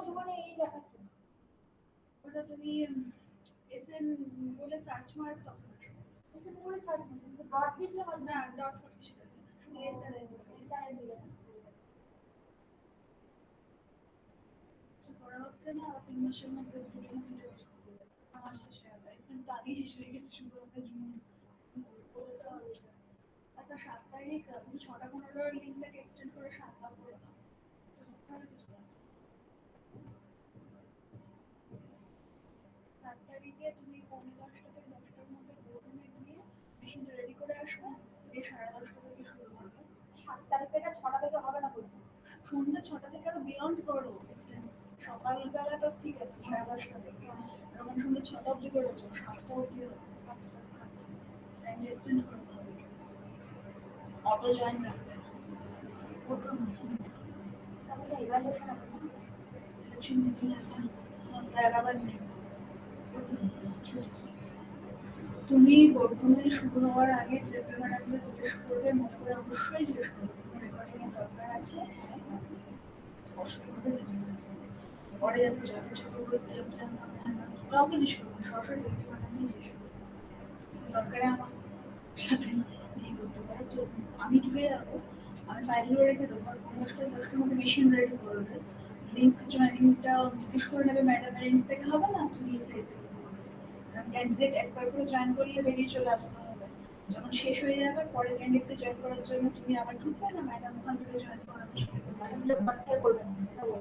ওখানে এই দেখাচ্ছে ওটা তুমি এসএন বলে সার্চ মার তখন এসে পুরো সার্চ করছি ডট দিয়েছিলাম না ডট ফর কিছু শুধু এসএন এসআই দিলে করা হচ্ছে না 3 মাসের মধ্যে দুটো আমার শেষ হয়ে যাবে কিন্তু আগেই শেষ হয়ে গেছে শুধু একটা জুন বলতে হবে আচ্ছা 7 তারিখ তুমি 6টা 15 লিঙ্কটাকে এক্সটেন্ড করে 7টা করে দাও 7 তারিখে তুমি 9:30 থেকে 10টার মধ্যে বোর্ডরুমে গিয়ে মেশিনটা রেডি করে আসবে দিয়ে 10:30 থেকে শুরু করবে 7 তারিখ থেকে 6টা থেকে হবে না বলছি সন্ধ্যে 6টা থেকে আরো বিয়ন্ড করো এক্সটেন্ড সকালবেলা তো ঠিক আছে 10:30 থেকে যখন সন্ধ্যে 6টা অবধি করেছো 7টা অবধি টাইম এক্সটেন্ড করতে হবে অটো জয়েন রাখবে তাহলে ইভালুয়েশন আছে সিলেকশন মিটিং আছে স্যার আবার নেই তুমি বোর্ডরুমে শুরু হওয়ার আগে ডিরেক্টর ম্যাডামকে জিজ্ঞেস করবে মনে করে অবশ্যই জিজ্ঞেস করবে রেকর্ডিং এর দরকার আছে স্পষ্টভাবে জানাবে পরে যাতে যা কিছু করবে কাউকে জিজ্ঞেস করবে সরাসরি ডিরেক্টর ম্যাডামকে জিজ্ঞেস করবে দরকারে আমার সাথে নিয়ে করতে পারো তো আমি ঢুকে যাবো আমি ফাইলগুলো রেখে দেবো আর 10টার মধ্যে মেশিন রেডি করবে লিঙ্ক জয়েনিংটা জিজ্ঞেস করে নেবে ম্যাডামের এন্ড থেকে হবে না তুমি এসে ক্যান্ডিডেট একবার করে জয়েন করলে বেরিয়ে চলে আসতে হবে যখন শেষ হয়ে যাবে পরের ক্যান্ডিডেটকে জয়েন করার জন্য তুমি আবার ঢুকবে না ম্যাডাম ওখান থেকে জয়েন করাবে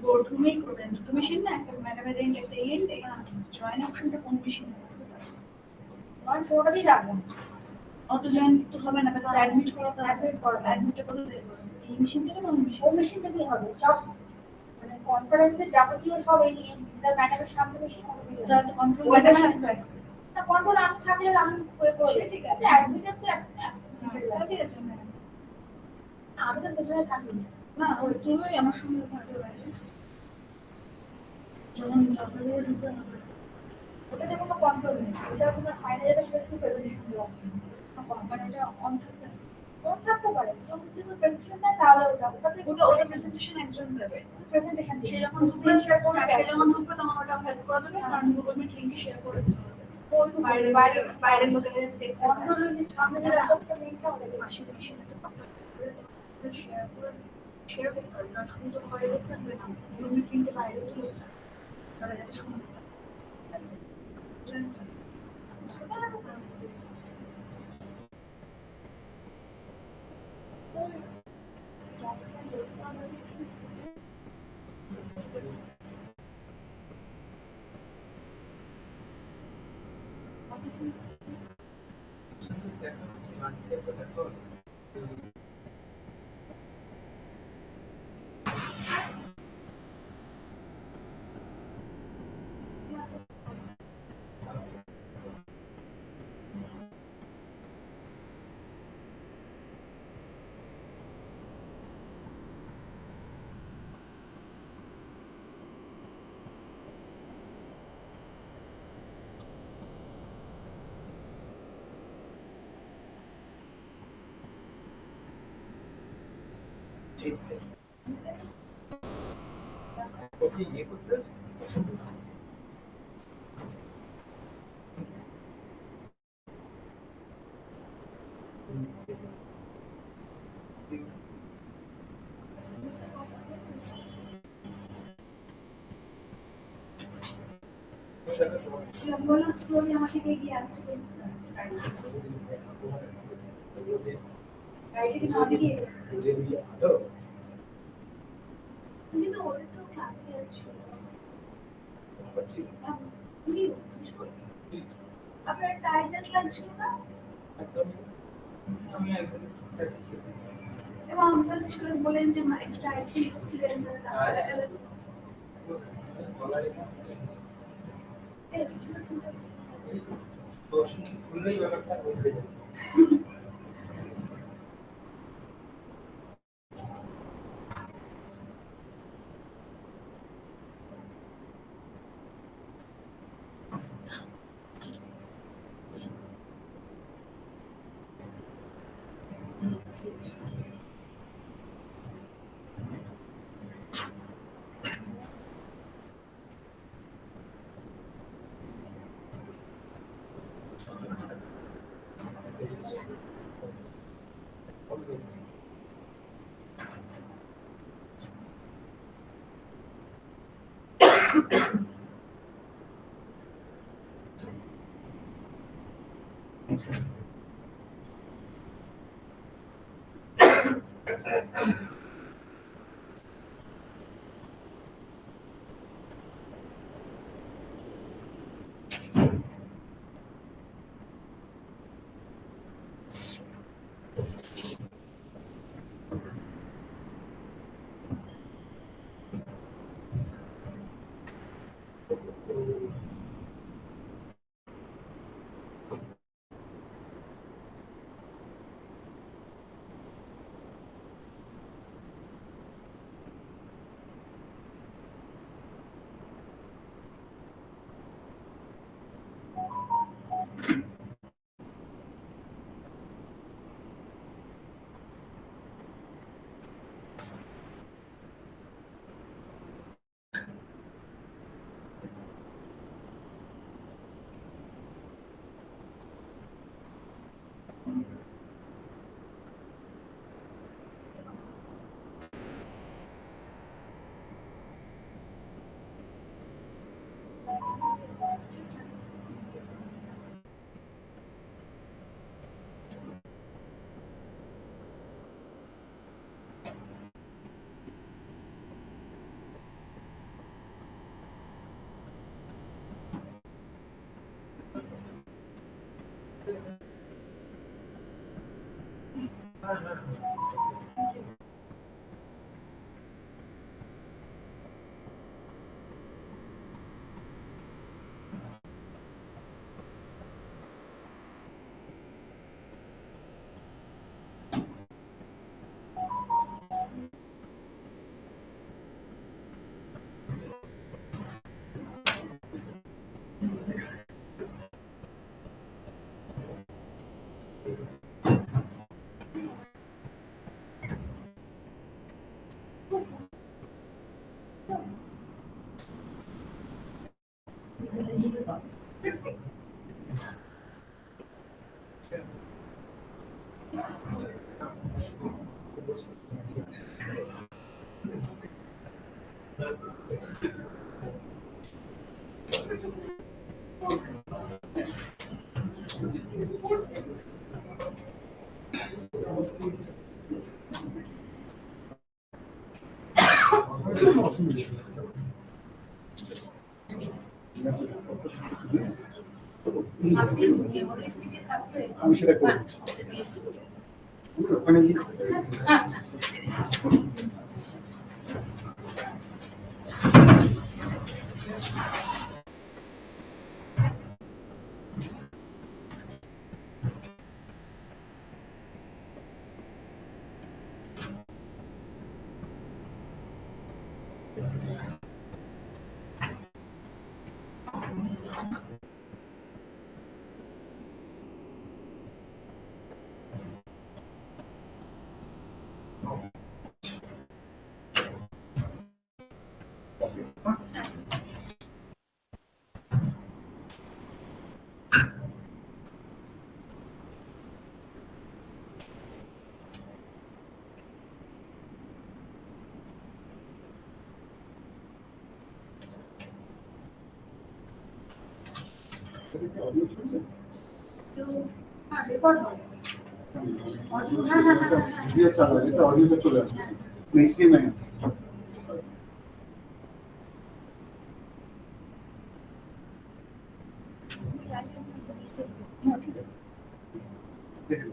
বোর্ডরুমেই করবেন দুটো মেশিন না একটা ম্যাডামের এন্ড একটা এন্ড জয়েন অপশনটা কোন মেশিনে নয় পুরোটাই রাখবো অটো জয়েন তো হবে না তাকে অ্যাডমিট করাতে হবে অ্যাডমিটটা কোথায় দেবো এই মেশিন থেকে না ওই মেশিন থেকেই হবে সব মানে কনফারেন্সের যাবতীয় সব এই ম্যাডামের সামনে মেশিন তাহলে কন্ট্রোল ম্যাডাম থাকবে না কন্ট্রোল আমি থাকলে আমি করে ঠিক আছে অ্যাডমিটার তো ঠিক আছে ম্যাডাম আমি তো পেছনে থাকি না ওই তুমি আমার সঙ্গে থাকবে বাইরে যখন জবের ঢুকবে ওটাতে কোনো কন্ট্রোল নেই ওটা তোমার সাইডে যাবে সেটা শুধু প্রেজেন্টেশন দেওয়া মানে এটা অন থাকবে কোন থাকতে পারে যখন যদি প্রেজেন্টেশন দেয় তাহলে ওটাতে ওটা প্রেজেন্টেশন একজন দেবে প্রেজেন্টেশন সে যখন স্ক্রিন শেয়ার করবে সে যখন ঢুকবে তখন ওটা হেল্প করে দেবে কারণ গুগল মিট লিংকে শেয়ার করে দিতে হবে বাইরের লোকেদের দেখতে কন্ট্রোল যে সামনে যে রাখতে লিংকটা ওটা পাশে মেশিন শেয়ার করে শেয়ার করতে পারে কারণ শুধু তো ঘরে লোক থাকবে না গুগল মিট লিংকে বাইরে তো লোক থাকবে তারা যাতে শুনতে পারে ठीक है ओके ये कुछ বলো স্লোলি আমার থেকে এগিয়ে আসছে গাড়ি থেকে না দিকে কিন্তু ওদের তো ক্লাসে আসছে আপনার টায়ার্ডনেস লাগছিল না এবং আমসাদ করে বলেন যে একটু টায়ার্ড ফিল করছিলেন আমি সেটা করে দিচ্ছি। ওখানে গিয়ে অডিও শুনবে? রেকর্ড হবে। ভিডিও চালু আছে, তো অডিওটা চলে আসবে। এইচডিএমআই আছে। দেখুন।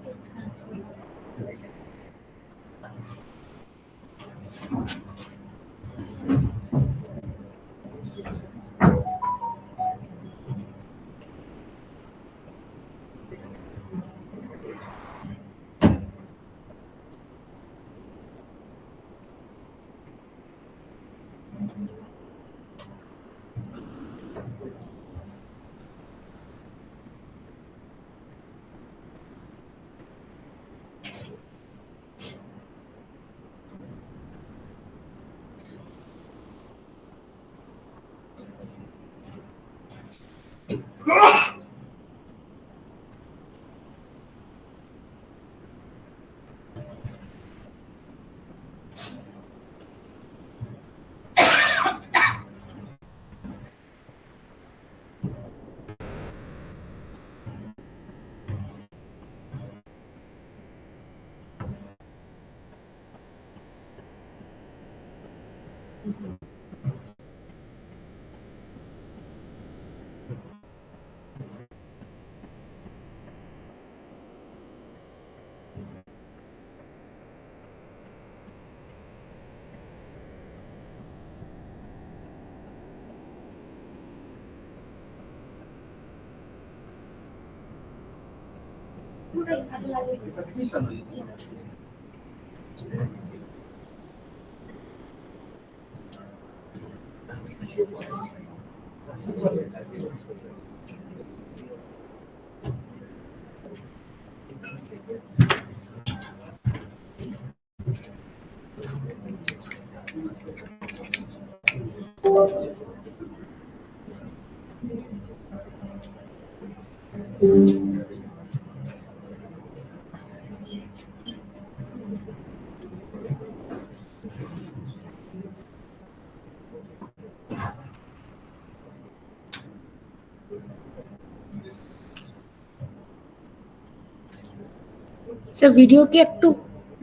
স্যার ভিডিও কি একটু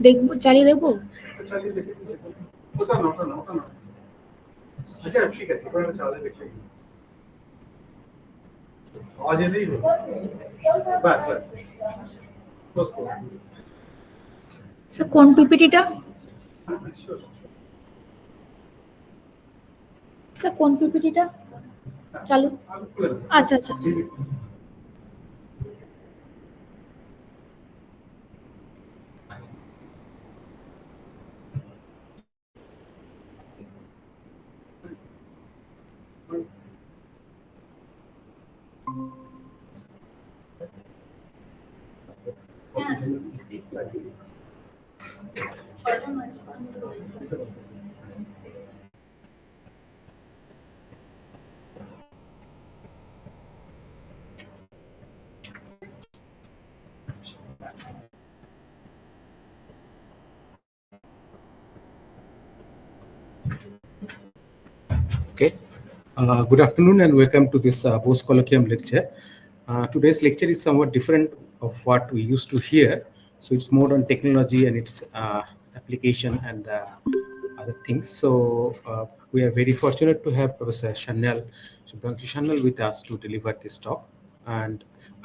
দেখবো, চালিয়ে দেখবো? চালিয়ে দেখি ওটা না ওটা না ওটা না আচ্ছা ঠিক আছে ওটা চালিয়ে দেখি আওয়াজ এলেই হলো বাস বাস ক্লোজ করো স্যার কোন পিপিটিটা? স্যার কোন পিপিটিটা চালু? আচ্ছা আচ্ছা আচ্ছা। Okay. Good afternoon and welcome to this Bose Colloquium lecture. Today's lecture is somewhat different of what we used to hear. So it's more on technology and its application and other things. So we are very fortunate to have Professor Subhrangshu with us to deliver this talk. And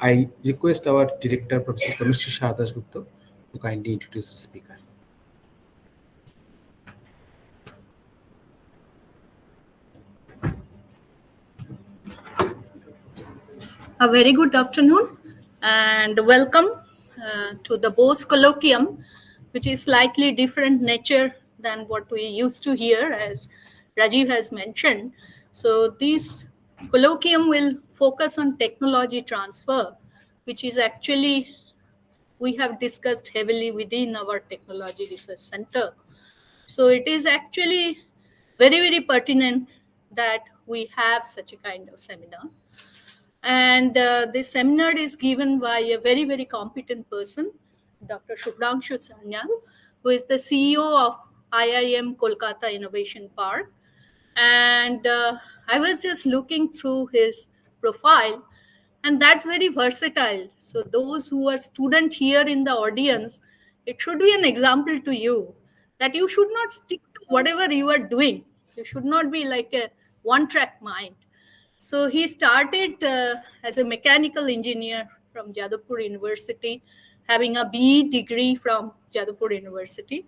I request our director, Professor Tanushree Shah Dasgupta, to kindly introduce the speaker. A very good afternoon and welcome to the Bose Colloquium, which is slightly different nature than what we used to hear, as Rajiv has mentioned. So this colloquium will focus on technology transfer, which is actually we have discussed heavily within our technology research center. So it is actually very, very pertinent that we have such a kind of seminar. And this seminar is given by a very, very competent person, Dr. Subhrangshu Sanyal, who is the CEO of IIM Kolkata Innovation Park. And I was just looking through his profile, and that's very versatile. So those who are student here in the audience, it should be an example to you that you should not stick to whatever you are doing. You should not be like a one-track mind. So he started as a mechanical engineer from Jadavpur University, having a BE degree from Jadavpur University.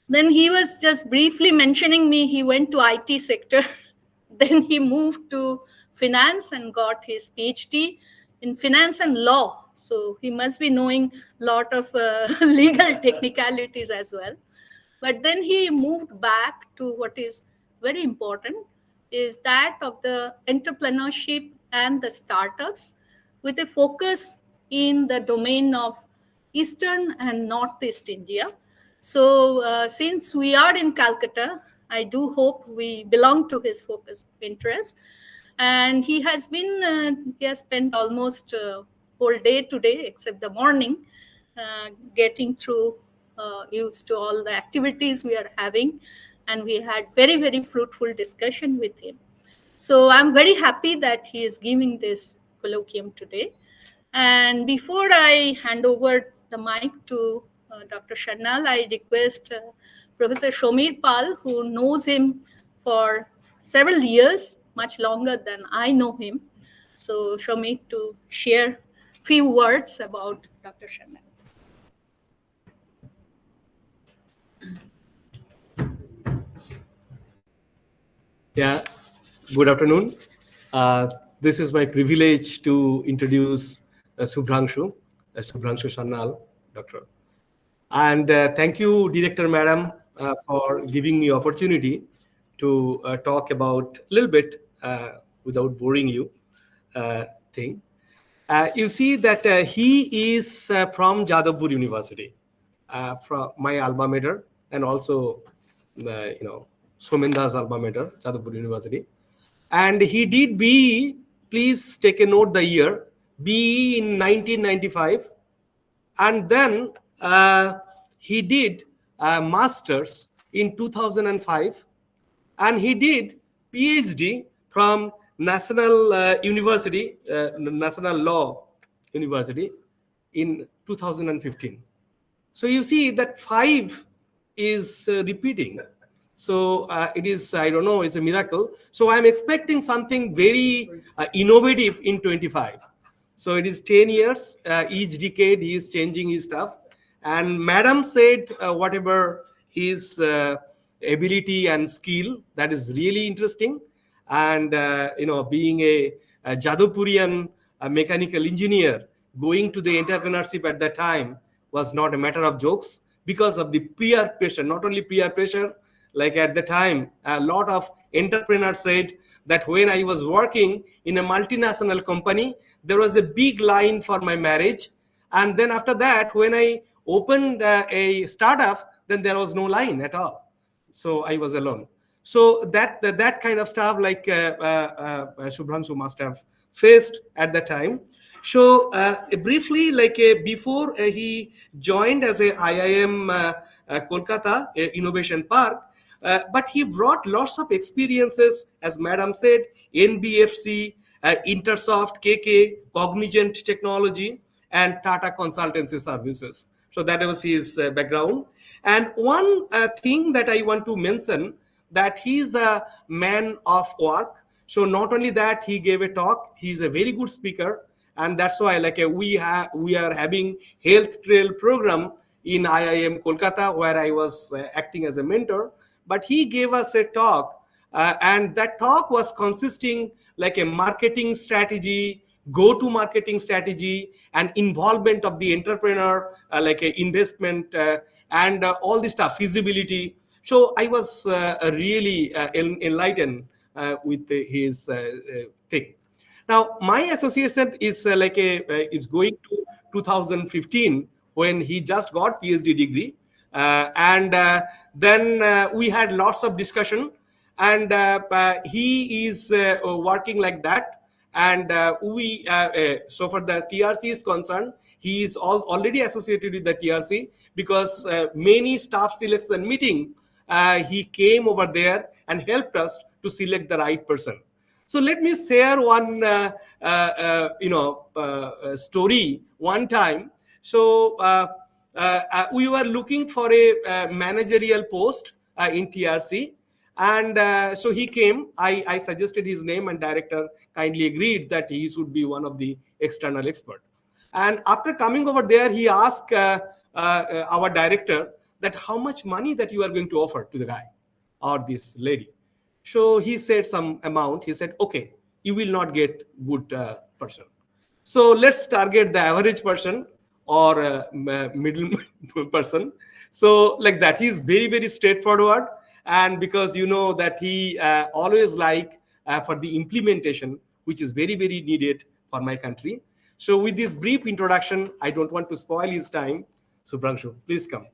Then he was just briefly mentioning me, he went to IT sector. Then he moved to finance and got his PhD in finance and law. So he must be knowing a lot of legal technicalities as well. But then he moved back to what is very important is that of the entrepreneurship and the startups with a focus in the domain of Eastern and Northeast India. So since we are in Calcutta, I do hope we belong to his focus of interest. And he has spent almost whole day today, except the morning, getting through used to all the activities we are having. And we had very, very fruitful discussion with him. So I'm very happy that he is giving this colloquium today. And before I hand over the mic to Dr. Sanyal, I request Professor Shomir Pal, who knows him for several years, much longer than I know him. So show me to share few words about Dr. Sanyal. Yeah, good afternoon. This is my privilege to introduce Subhrangshu Sanyal, Doctor. And thank you, Director Madam, for giving me opportunity to talk about a little bit without boring you thing. You see that he is from Jadavpur University, from my alma mater, and also, Somenda's alma mater, Jadavpur University. And he did BE, please take a note the year, BE in 1995. And then he did master's in 2005, and he did PhD from National Law University in 2015. So you see that 5 is repeating. So it is, I don't know, it's a miracle. So I'm expecting something very innovative in 25. So it is 10 years, each decade he is changing his stuff. And Madam said whatever his ability and skill, that is really interesting. And, being a Jadavpurian mechanical engineer, going to the entrepreneurship at that time was not a matter of jokes because of the peer pressure, not only peer pressure, like at the time, a lot of entrepreneurs said that when I was working in a multinational company, there was a big line for my marriage. And then after that, when I opened a startup, then there was no line at all. So I was alone. So that kind of stuff, like Subhrangshu must have faced at that time. So briefly, like before he joined as a IIM Kolkata Innovation Park, but he brought lots of experiences, as Madam said, NBFC, Intersoft, KK, Cognizant Technology, and Tata Consultancy Services. So that was his background. And one thing that I want to mention, that he is the man of work. So not only that, he gave a talk. He's a very good speaker, and that's why, like we are having health trail program in IIM Kolkata, where I was acting as a mentor. But he gave us a talk, and that talk was consisting like a marketing strategy, go-to marketing strategy, and involvement of the entrepreneur, like a investment and all this stuff, feasibility. So I was really enlightened with his thing. Now, my association is it's going to 2015, when he just got PhD degree, and then we had lots of discussion, and he is working like that. And so for the TRC is concerned, he is already associated with the TRC, because many staff selection meeting, he came over there and helped us to select the right person. So let me share one story. One time, so we were looking for a managerial post in TRC, and so he came. I suggested his name, and director kindly agreed that he should be one of the external expert. And after coming over there, he asked our director that how much money that you are going to offer to the guy or this lady. So he said some amount. He said, okay, you will not get good person. So let's target the average person or middle person. So like that, he's very, very straightforward. And because you know that he always like for the implementation, which is very, very needed for my country. So with this brief introduction, I don't want to spoil his time. Subhrangshu, please come.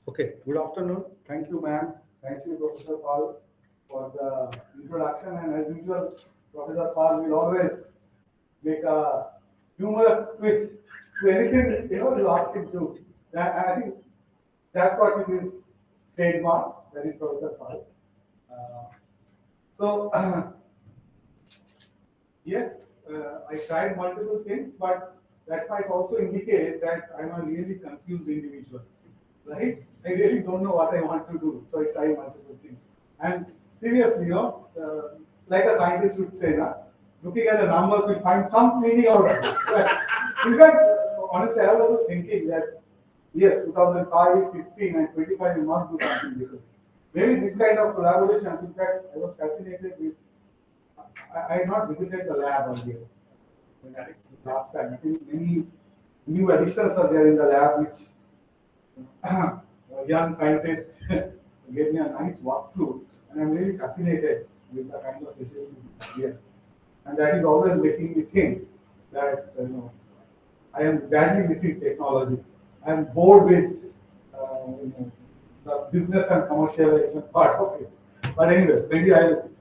Okay, good afternoon. Thank you, ma'am. Thank you, Professor Paul, for the introduction. And as usual, Professor Paul will always make a humorous quiz to anything you ask him to. I think that's what is his trademark. That is Professor Paul. So yes, I tried multiple things, but that might also indicate that I'm a really confused individual, right? I really don't know what I want to do, so I try multiple things. And seriously, like a scientist would say, looking at the numbers, we find some meaning out of it. In fact, honestly, I was also thinking that yes, 2005, 15, and 25, we must do something different. Maybe this kind of collaborations. In fact, I was fascinated with. I had not visited the lab earlier. Last time, I think many new additions are there in the lab, which a young scientist gave me a nice walkthrough, and I'm really fascinated with the kind of facilities here. And that is always making me think that I am badly missing technology. I am bored with the business and commercialization part of it. But anyways, maybe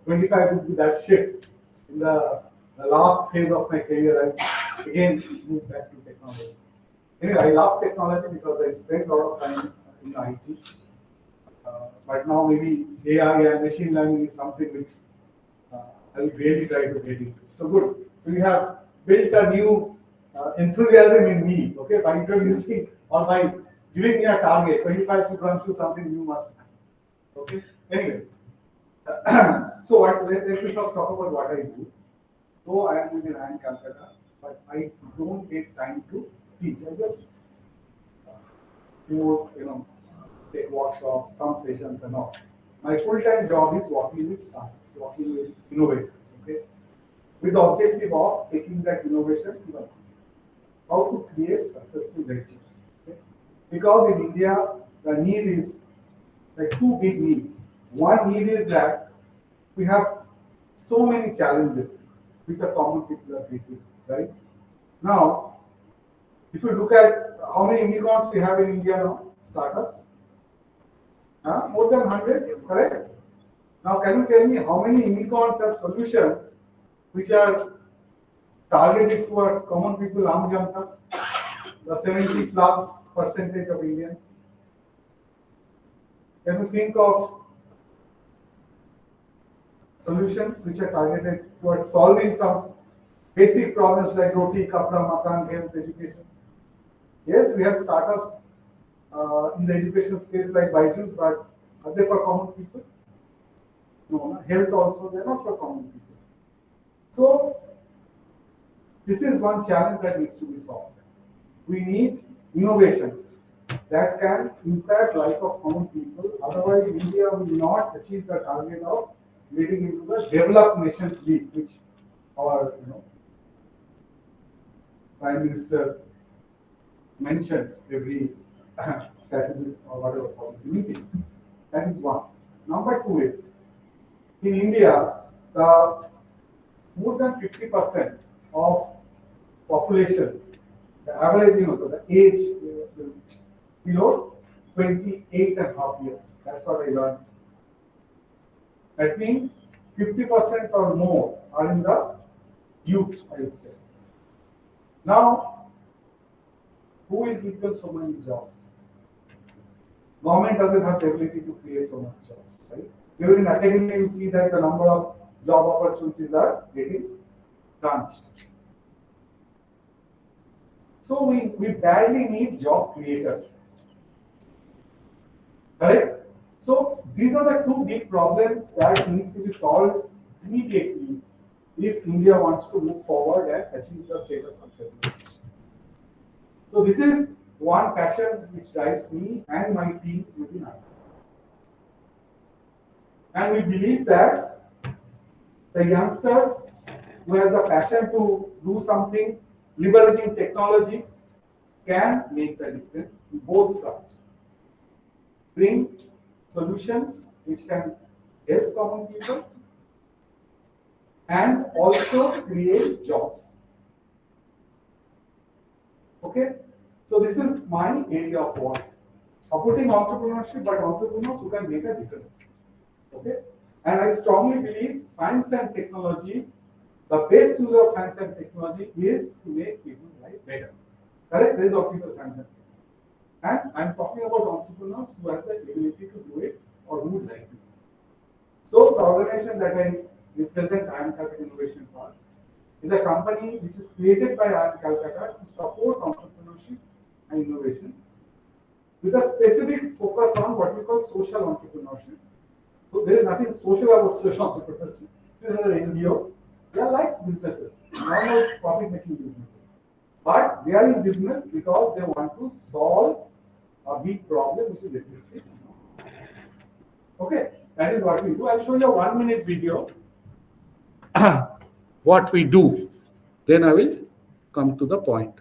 25 would be that shift. In the last phase of my career, I again moved back to technology. Anyway, I love technology because I spent a lot of time in IT. But now maybe AI and machine learning is something which I will really try to get into. So good. So you have built a new enthusiasm in me, okay, by introducing or by giving me a target, 25 to run through something you must have. Okay. Anyways, so let me first talk about what I do. Though I am within Calcutta, but I don't get time to teach. I just take workshops, some sessions and all. My full-time job is working with startups, working with innovators, okay, with the objective of taking that innovation to the market. How to create successful ventures. Okay? Because in India, the need is like two big needs. One need is that we have so many challenges which the common people are facing, right? Now, if you look at how many unicorns we have in India now, startups, more than 100, correct? Now, can you tell me how many unicorns have solutions which are targeted towards common people, Aam Janata, the 70+% of Indians? Can you think of solutions which are targeted towards solving some basic problems like roti, kapra, makan, health, education? Yes, we have startups in the education space like Byju's, but are they for common people? No, health also, they're not for common people. So, this is one challenge that needs to be solved. We need innovations that can impact life of common people. Otherwise, India will not achieve the target of getting into the developed nations league, which our Prime Minister mentions every strategy or whatever policy meetings. That is one. Number two is, in India, the more than 50% of population, the average, the age below 28 and a half years. That's what I learned. That means 50% or more are in the youth, I would say. Now, who will give them so many jobs? Government doesn't have the ability to create so many jobs, right? Even in academia, you see that the number of job opportunities are getting crunched. So we badly need job creators. Correct? So these are the two big problems that need to be solved immediately if India wants to move forward and achieve the status of civilization. So this is one passion which drives me and my team within IT. And we believe that the youngsters who has the passion to do something leveraging technology can make the difference in both fronts. Bring solutions which can help common people and also create jobs. Okay, so this is my area of work. supporting entrepreneurship, but entrepreneurs who can make a difference. Okay? And I strongly believe science and technology, the best use of science and technology is to make people's life better. Correct? There is optical science and technology. And I'm talking about entrepreneurs who have the ability to do it or who would like to. So the organization that I represent, Calcutta Innovation Park, is a company which is created by Calcutta to support entrepreneurship and innovation with a specific focus on what we call social entrepreneurship. So there is nothing social about social entrepreneurship. This is an NGO. They are like businesses, normal profit-making businesses. But they are in business because they want to solve a big problem which is existing. Okay, that is what we do. I'll show you a 1-minute video. What we do, then I will come to the point.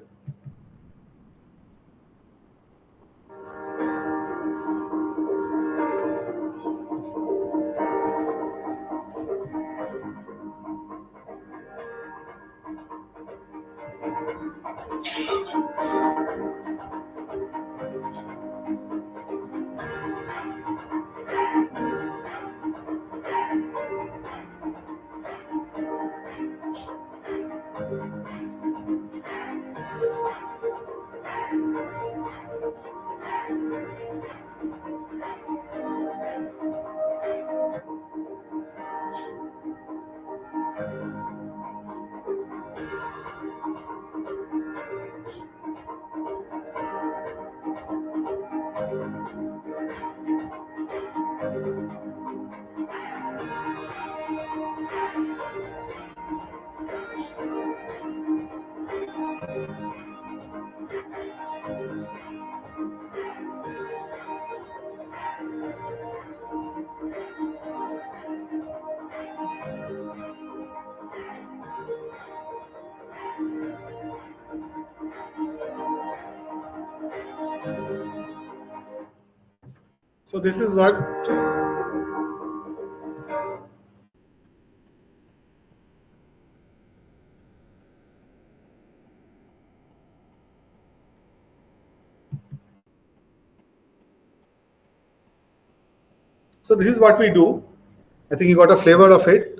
So this is what we do. I think you got a flavor of it.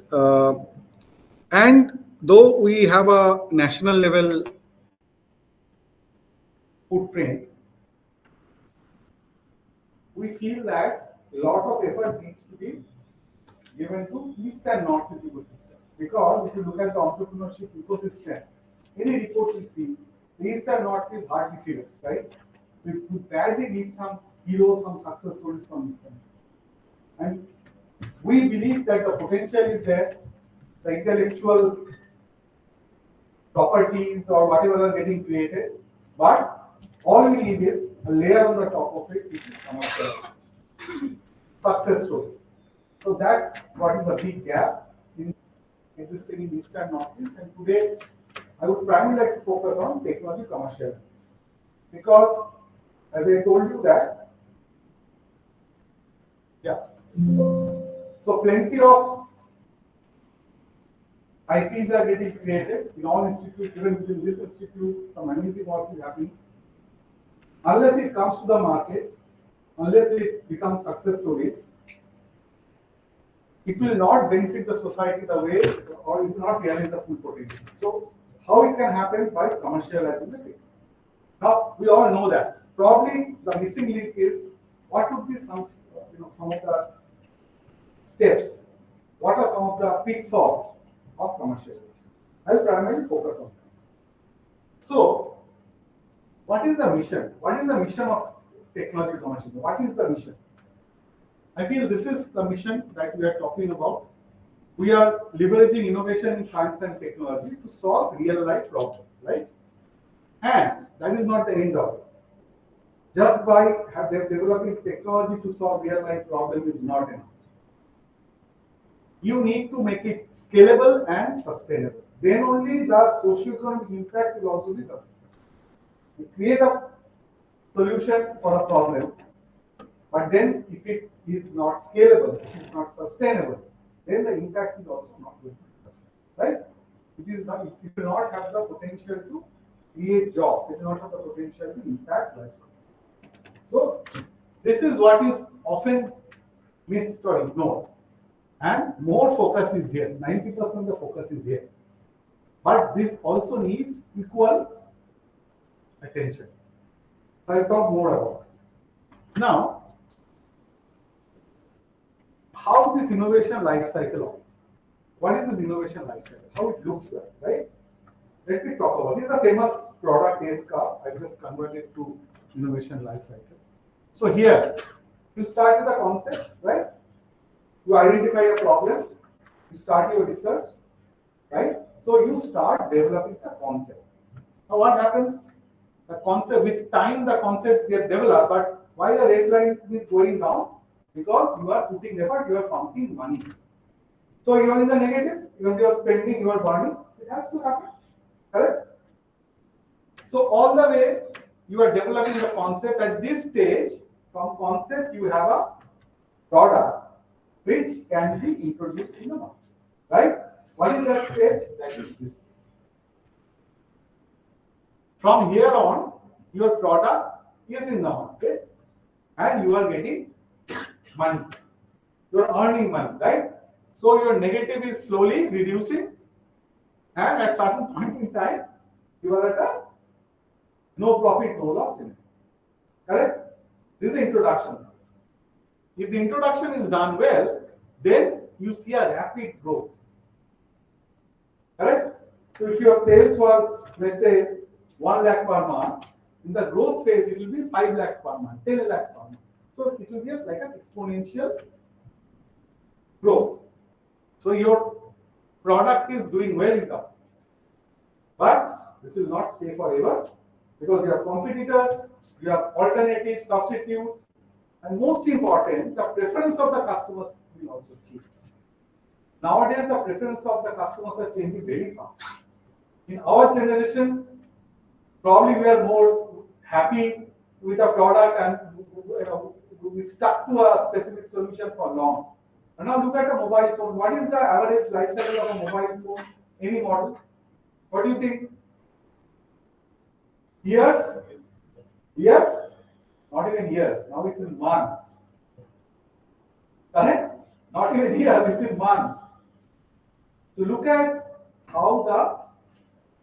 And though we have a national level footprint, we feel that a lot of effort needs to be given to East and Northeast ecosystem. Because if you look at the entrepreneurship ecosystem, any report you see, the East and Northeast hardly figures, right? We badly need some heroes, some success stories from East and North. And we believe that the potential is there, the intellectual properties or whatever are getting created, but all we need is a layer on the top of it, which is commercial success stories. So that's what is the big gap in existing in East and Northeast. And today, I would primarily like to focus on technology commercial, because as I told you that, so plenty of IPs are getting created in all institutes, even within this institute, some amazing work is happening. Unless it comes to the market, unless it becomes success stories, it will not benefit the society the way, or it will not realize the full potential. So, how it can happen? By commercializing the thing. Now, we all know that. Probably the missing link is what would be some of the steps. What are some of the pitfalls of commercialization? I'll primarily focus on that. So, what is the mission? What is the mission of technology commercialization? What is the mission? I feel this is the mission that we are talking about. We are leveraging innovation in science and technology to solve real life problems, right? And that is not the end of it. Just by developing technology to solve real life problems is not enough. You need to make it scalable and sustainable. Then only the socio-economic impact will also be sustainable. You create a solution for a problem, but then if it is not scalable, if it is not sustainable, then the impact is also not going to be sustainable, right? It will not have the potential to create jobs. It will not have the potential to impact lives. So This is what is often missed or ignored. And more focus is here. 90% of the focus is here. But this also needs equal attention. So I'll talk more about it. Now, how this innovation life cycle, what is this innovation life cycle? How it looks like, right? Let me talk about it. This is a famous product ASCA. I just converted to innovation life cycle. So here, you start with a concept, right? You identify a problem, you start your research, right? So you start developing the concept. Now what happens? The concept, with time the concepts get developed, but why the red line is going down? Because you are putting effort, you are pumping money. So you are in the negative, because you are spending, you are burning, it has to happen, correct? So all the way you are developing the concept. At this stage, from concept you have a product which can be introduced in the market, right? What is that stage? That is this stage. From here on, your product is in the market and you are getting money. You are earning money, right? So your negative is slowly reducing, and at certain point in time, you are at a no profit, no loss in it. Correct? This is the introduction. If the introduction is done well, then you see a rapid growth. Correct? So if your sales was, let's say, 1 lakh per month, in the growth phase, it will be 5 lakhs per month, 10 lakhs per month. So it will be like an exponential growth. So your product is doing well in the, but this will not stay forever, because you have competitors, you have alternatives, substitutes, and most important, the preference of the customers will also change. Nowadays, the preference of the customers are changing very fast. In our generation, probably we are more happy with a product and we stuck to a specific solution for long. And now look at a mobile phone. What is the average life cycle of a mobile phone? Any model? What do you think? Years? Years? Not even years. Now it's in months. Correct? Not even years, it's in months. So look at how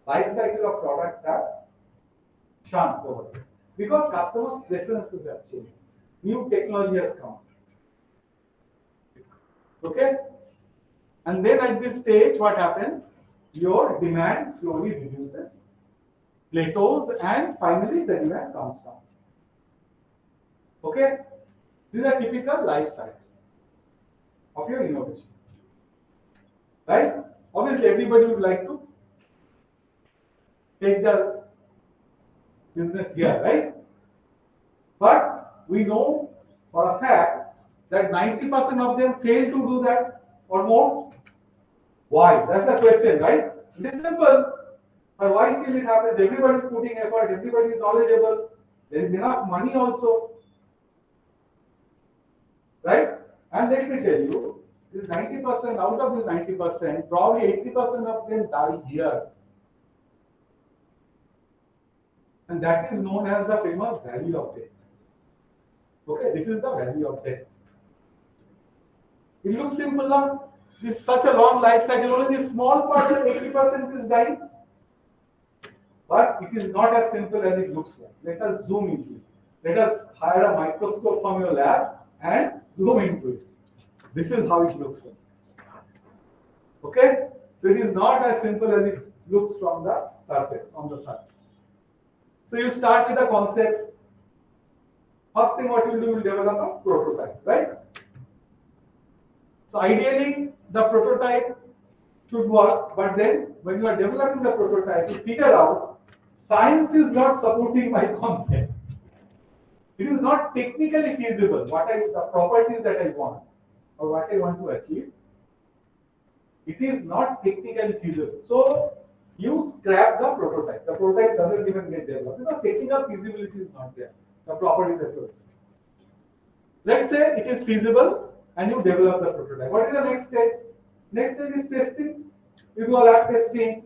the life cycle of products have shrunk over here. Because customers' preferences have changed. New technology has come. Okay? And then at this stage, what happens? Your demand slowly reduces, plateaus, and finally the demand comes down. Okay? This is a typical life cycle of your innovation. Right? Obviously, everybody would like to take the business here, right? But we know for a fact that 90% of them fail to do that or more. Why? That's the question, right? It is simple. But why still it happens? Everybody is putting effort, everybody is knowledgeable, there is enough money also. Right? And let me tell you, this 90%, out of this 90%, probably 80% of them die here. And that is known as the famous value of death. Okay, this is the value of death. It looks simple now. This is such a long life cycle, only this small part of 80% is dying. But it is not as simple as it looks like. Let us zoom into it. Let us hire a microscope from your lab and zoom into it. This is how it looks like. Okay? So it is not as simple as it looks from the surface, on the surface. So you start with a concept. First thing what you will do, you will develop a prototype, right? So ideally, the prototype should work, but then when you are developing the prototype, you figure out science is not supporting my concept. It is not technically feasible. The properties that I want or what I want to achieve, it is not technically feasible. So you scrap the prototype. The prototype doesn't even get developed because technical feasibility is not there. The properties that you expect. Let's say it is feasible and you develop the prototype. What is the next stage? Next stage is testing. You do a lab testing,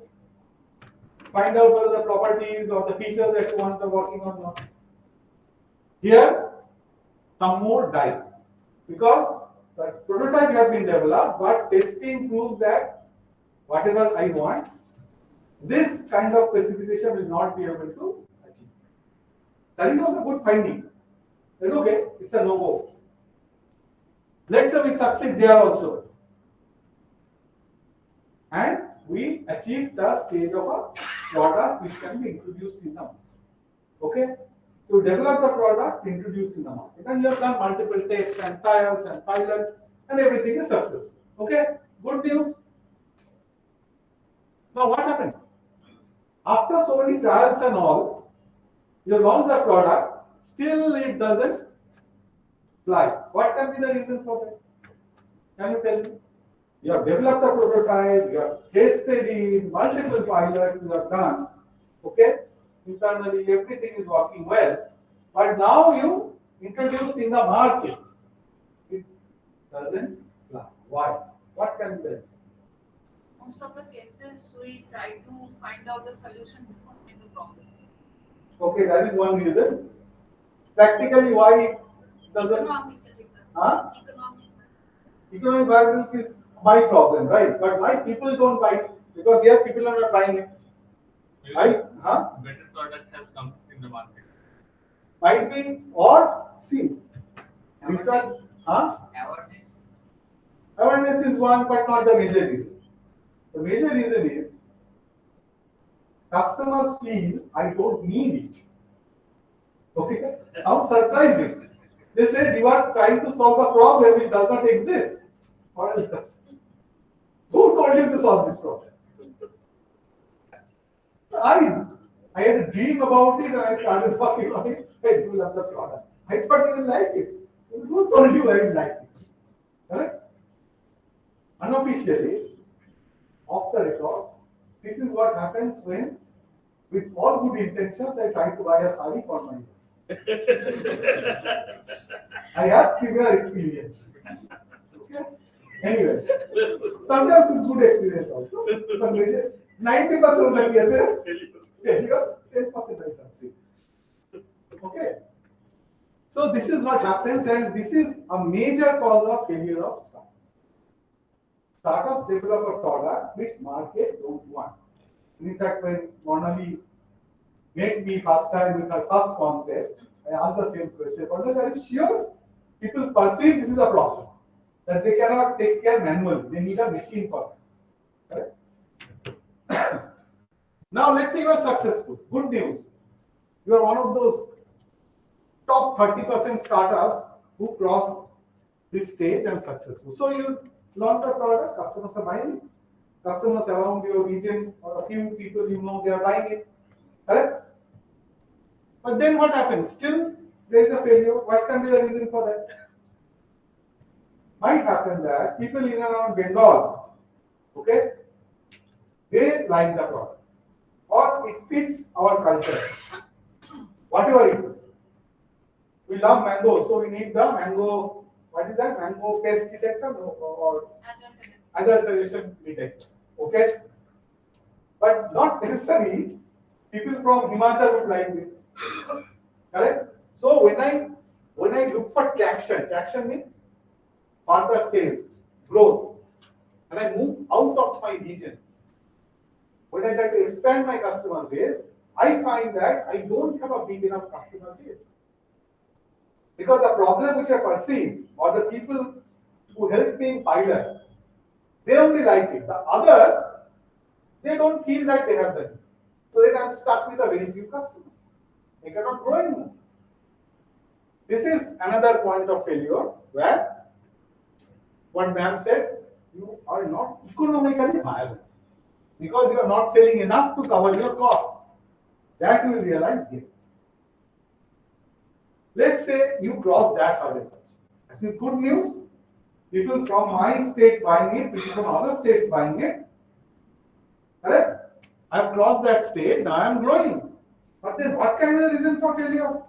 find out whether the properties or the features that you want are working or not. Here, some more die. Because the prototype have been developed, but testing proves that whatever I want, this kind of specification will not be able to achieve. That is also a good finding. Then okay, it's a no-go. Let's say we succeed there also. And we achieve the stage of a product which can be introduced in the market. Okay? So develop the product, introduce in the market. And you have done multiple tests and trials and pilots and everything is successful. Okay? Good news. Now what happened? After so many trials and all, you launch the product, still it doesn't fly. What can be the reason for that? Can you tell me? You have developed a prototype, you have tested it, multiple pilots you have done. Okay? Internally, everything is working well. But now you introduce in the market. It doesn't fly. Why? What can be the reason? Most of the cases, we try to find out the solution before finding the problem. Okay, that is one reason. Practically, why it doesn't? Economically. Huh? Economic. Economic viability is my problem, right? But why people don't buy it? Because here people are not buying it. Right? Huh? Better product has come in the market. Might be, or see, research, huh? Awareness. Awareness is one, but not the major reason. The major reason is customers feel I don't need it. Okay? Sounds surprising. They say you are trying to solve a problem which does not exist. Or else. Who told you to solve this problem? I had a dream about it and I started working on it. I do love the product. I thought you will like it. Who told you I would like it? Correct? Unofficially, off the records, this is what happens when, with all good intentions, I try to buy a sari for my I have similar experience. Okay? Anyways, sometimes it's good experience also. The major 90% of the cases, failure, 10% I succeed. Okay. So this is what happens, and this is a major cause of failure of startups. Startups develop a product which market don't want. In fact, when Monali met me first time with her first concept, I asked the same question. But are you sure people perceive this is a problem? That they cannot take care manually. They need a machine for it. Correct? Now let's say you are successful. Good news. You are one of those top 30% startups who cross this stage and successful. So you launch the product, customers are buying it. Customers around your region or a few people you know they are buying it. Correct? But then what happens? Still there is a failure. What can be the reason for that? Might happen that people in and around Bengal, okay, they like the product or it fits our culture. Whatever it is. We love mango, so we need the mango. What is that? Mango pest detector or adulteration detector. Okay? But not necessarily people from Himachal would like it. Correct? So when I look for traction means further sales, growth, and I move out of my region. When I try to expand my customer base, I find that I don't have a big enough customer base. Because the problem which I perceive, or the people who help me in pilot, they only like it. The others, they don't feel that they have that. So then I'm stuck with a very few customers. I cannot grow anymore. This is another point of failure where what ma'am said, you are not economically viable. Because you are not selling enough to cover your cost. That you will realize here. Let's say you cross that hurdle. That is good news. People from my state buying it, people from other states buying it. Correct? I have crossed that stage, now I am growing. But then what kind of reason for failure?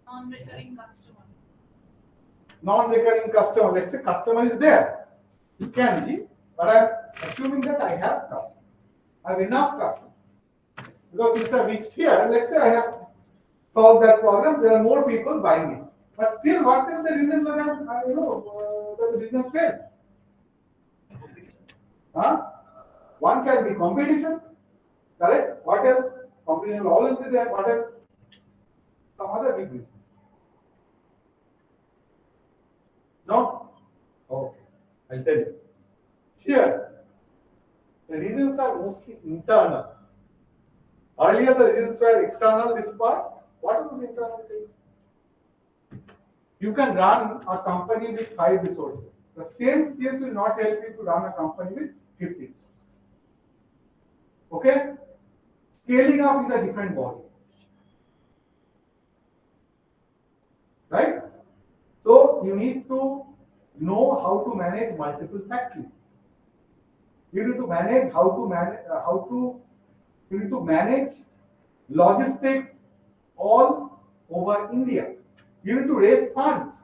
Non-recurring customer. Non-recurring customer. Let's say customer is there. It can be, but I'm assuming that I have customers. I have enough customers. Because since I reached here, let's say I have solved that problem, there are more people buying it. But still, what is the reason that the business fails? Huh? One can be competition, correct? What else? Competition will always be there. What else? Some other big reasons. No? Okay, I'll tell you. Here, the reasons are mostly internal. Earlier, the reasons were external, this part. What are those internal things? You can run a company with 5 resources. The same skills will not help you to run a company with 50 resources. Okay? Scaling up is a different ball. Right? So you need to know how to manage multiple factories. You need to manage you need to manage logistics all over India. You need to raise funds.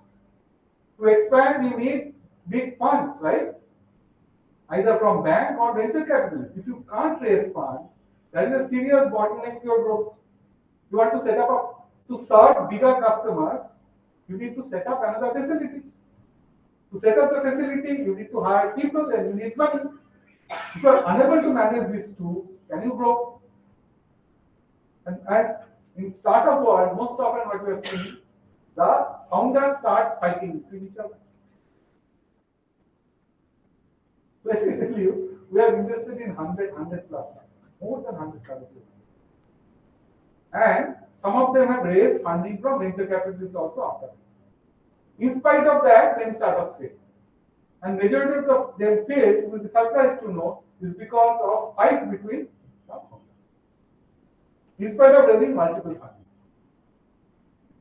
To expand, you need big funds, right? Either from bank or venture capitalists. If you can't raise funds, that is a serious bottleneck to your growth. You want to to serve bigger customers, you need to set up another facility. To set up the facility, you need to hire people and you need money. If you are unable to manage these two, can you grow? And in startup world, most often what we have seen, the founder starts fighting with each other. Let me tell you, we are invested in 100 plus, more than 100 startups. And some of them have raised funding from venture capitalists also after. In spite of that, many startups fail. And majority of them fail, you will be surprised to know, is because of fight between founders. In spite of raising multiple funding.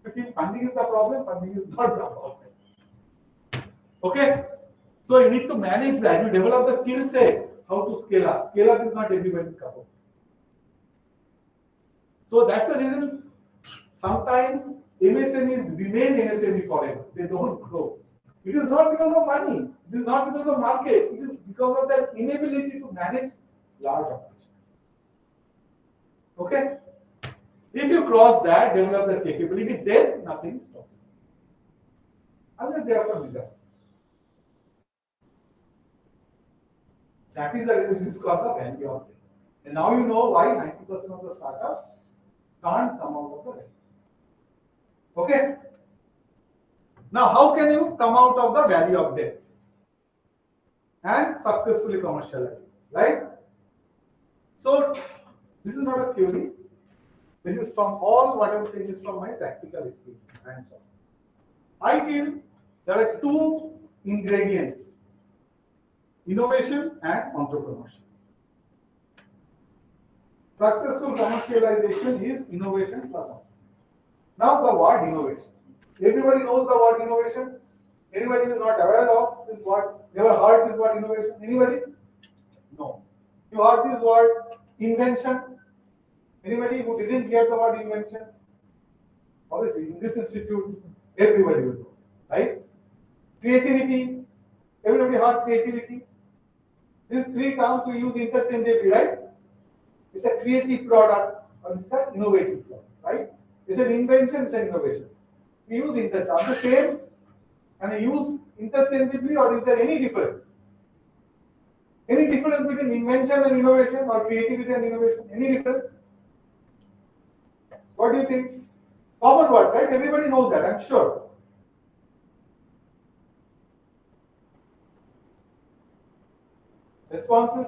If you feel funding is the problem, funding is not the problem. Okay? So you need to manage that. You develop the skill set, how to scale up. Scale up is not everybody's cup of tea. So that's the reason sometimes MSMEs remain MSME forever. They don't grow. It is not because of money. It is not because of market. It is because of their inability to manage large operations. Okay? If you cross that, develop the capability, then nothing stops. Unless there are some disasters. That is the reason it is called the value of debt. And now you know why 90% of the startups can't come out of the value. Okay? Now, how can you come out of the value of debt and successfully commercialize? Right? So, this is not a theory. This is from all what I'm saying is from my practical experience. And so, I feel there are two ingredients: innovation and entrepreneurship. Successful commercialization is innovation plus entrepreneurship. Now the word innovation. Everybody knows the word innovation. Anybody who is not aware of this word, never heard this word innovation? Anybody? No. You heard this word invention? Anybody who didn't hear the word invention? Obviously, in this institute, everybody will know, right? Creativity. Everybody heard creativity? These three terms we use interchangeably, right? It's a creative product or it's an innovative product, right? It's an invention, it's an innovation. We use interchange. The same and I use interchangeably, or is there any difference? Any difference between invention and innovation or creativity and innovation? Any difference? What do you think? Common words, right? Everybody knows that, I'm sure. Responses?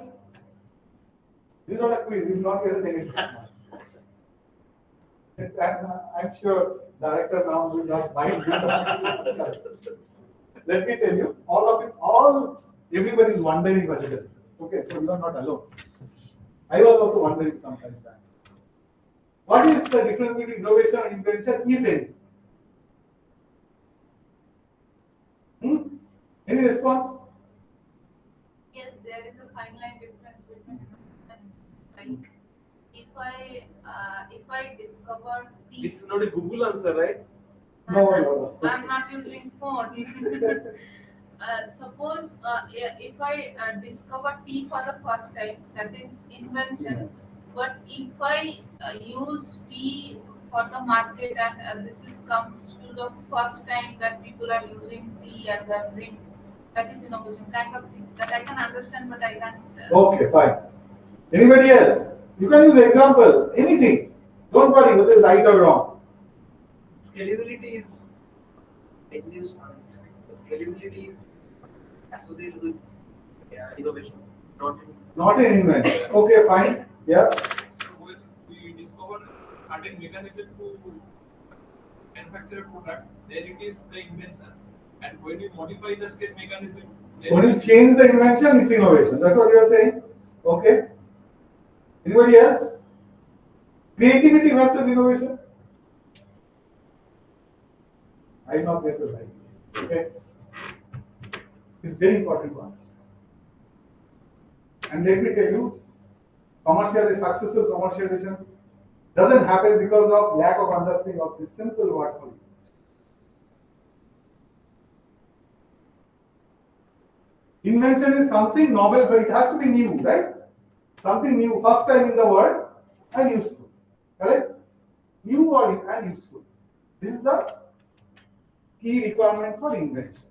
This is not a quiz, you will not get a negative mark. I'm sure director now will not mind. Let me tell you, everybody is wondering what it is. Okay, so you are not alone. I was also wondering sometimes back. What is the difference between innovation and invention, if any? Any response? Yes, there is a fine line difference between like if I discover This is not a Google answer, right? No. I'm not using phone. Suppose if I discover tea for the first time, that is invention. But if I use tea for the market and this is comes to the first time that people are using tea as a drink. That is innovation kind of thing that I can understand, but I can't. Okay, fine. Anybody else? You can use example, anything. Don't worry whether it's right or wrong. Scalability is induced scalability is associated with innovation, not in Not an invention. Okay, fine. Yeah. So when we discover certain mechanism to manufacture a product, then it is the invention. And when you modify the same mechanism, then When you change the invention, it's innovation. That's what you are saying. Okay. Anybody else? Creativity versus innovation. I'm not there to lie. Okay. It's very important to understand. And let me tell you, successful commercialization doesn't happen because of lack of understanding of this simple word for you. Invention is something novel, but it has to be new, right? Something new, first time in the world, and useful. Correct? New and useful. This is the key requirement for invention.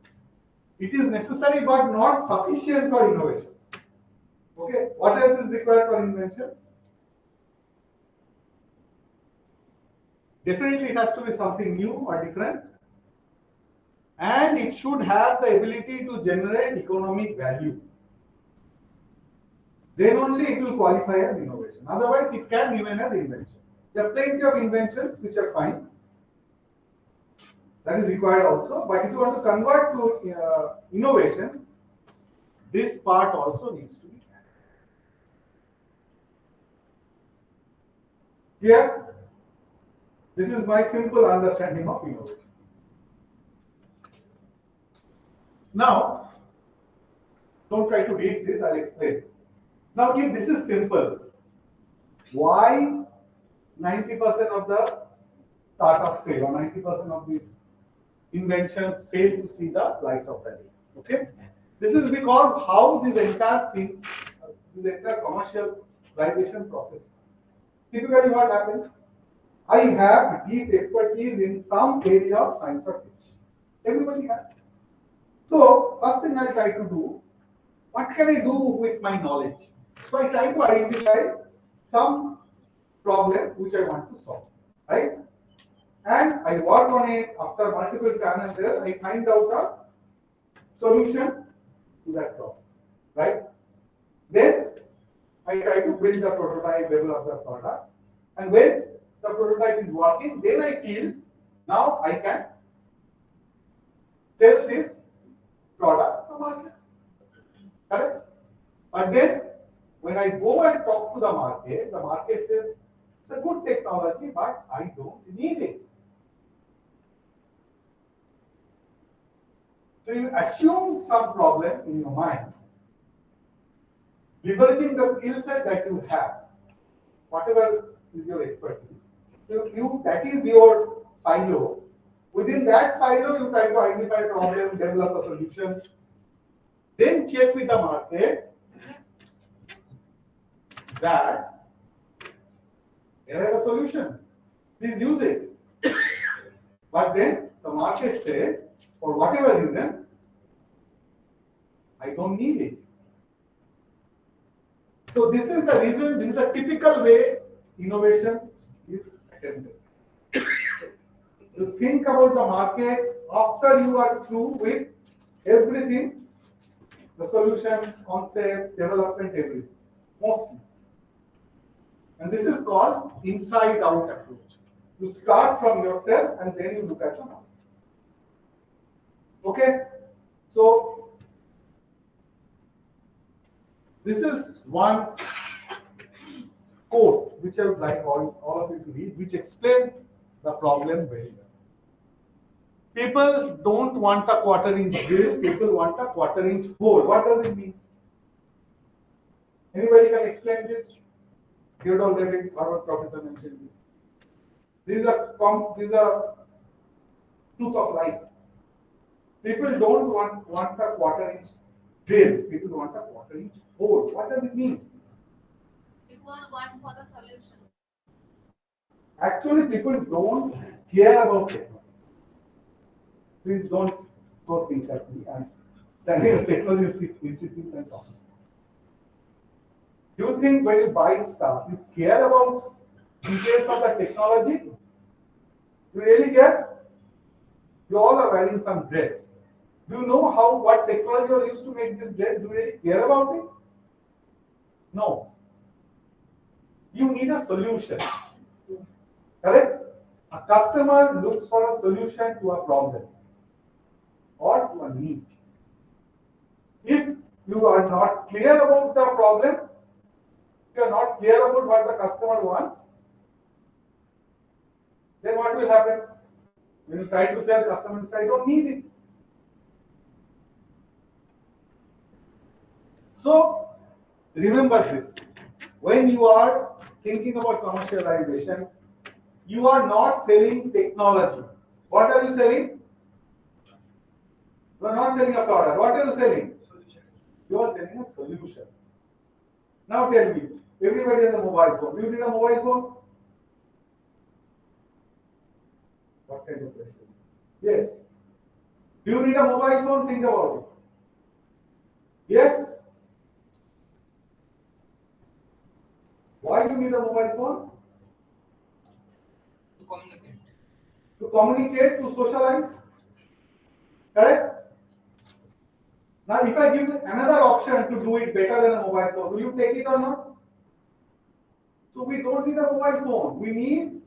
It is necessary but not sufficient for innovation. Okay, what else is required for invention? Definitely it has to be something new or different. And it should have the ability to generate economic value. Then only it will qualify as innovation. Otherwise, it can remain as invention. There are plenty of inventions which are fine. That is required also. But if you want to convert to innovation, this part also needs to be added. Clear? This is my simple understanding of innovation. Now, don't try to read this, I'll explain. Now, if this is simple, why 90% of the startups fail, or 90% of these inventions fail to see the light of the day? Okay? This is because how these entire things, this entire commercialization process. Typically, what happens? I have deep expertise in some area of science or technology. Everybody has. So, first thing I try to do, what can I do with my knowledge? So, I try to identify some problem which I want to solve, right? And I work on it. After multiple trial and error, I find out a solution to that problem, right? Then I try to build the prototype, develop the product, and when the prototype is working, then I feel now I can sell this product to the market. Correct? But then when I go and talk to the market says it's a good technology, but I don't need it. So you assume some problem in your mind, leveraging the skill set that you have, whatever is your expertise. So that is your silo. Within that silo, you try to identify a problem, develop a solution, then check with the market that there is a solution. Please use it. But then the market says, for whatever reason, I don't need it. So this is the reason, this is a typical way innovation is attempted. You think about the market after you are through with everything, the solution, concept, development, everything, mostly. And this is called inside-out approach. You start from yourself and then you look at the market. Okay? So, this is one quote which I would like all of you to read, which explains the problem very well. People don't want a quarter-inch drill, people want a quarter-inch hole. What does it mean? Anybody can explain this? Theodore Levitt, Harvard professor, mentioned this. This is a truth of life. People don't want a quarter-inch drill, people want a quarter-inch hole. What does it mean? People want for the solution. Actually, people don't care about technology. Please don't throw things at me. I'm standing at Technology Institute and talking. Do you think when you buy stuff, you care about details of the technology? You really care? You all are wearing some dress. Do you know what technology you used to make this dress? Do you really care about it? No. You need a solution. Correct? A customer looks for a solution to a problem or to a need. If you are not clear about the problem, if you are not clear about what the customer wants, then what will happen? When you try to sell, customers say, I don't need it. So, remember this. When you are thinking about commercialization, you are not selling technology. What are you selling? You are not selling a product. What are you selling? You are selling a solution. Now tell me, everybody has a mobile phone. Do you need a mobile phone? What kind of question? Yes. Do you need a mobile phone? Think about it. Yes? Why do you need a mobile phone? To communicate. To communicate, to socialize. Correct? Now, if I give you another option to do it better than a mobile phone, will you take it or not? So we don't need a mobile phone. We need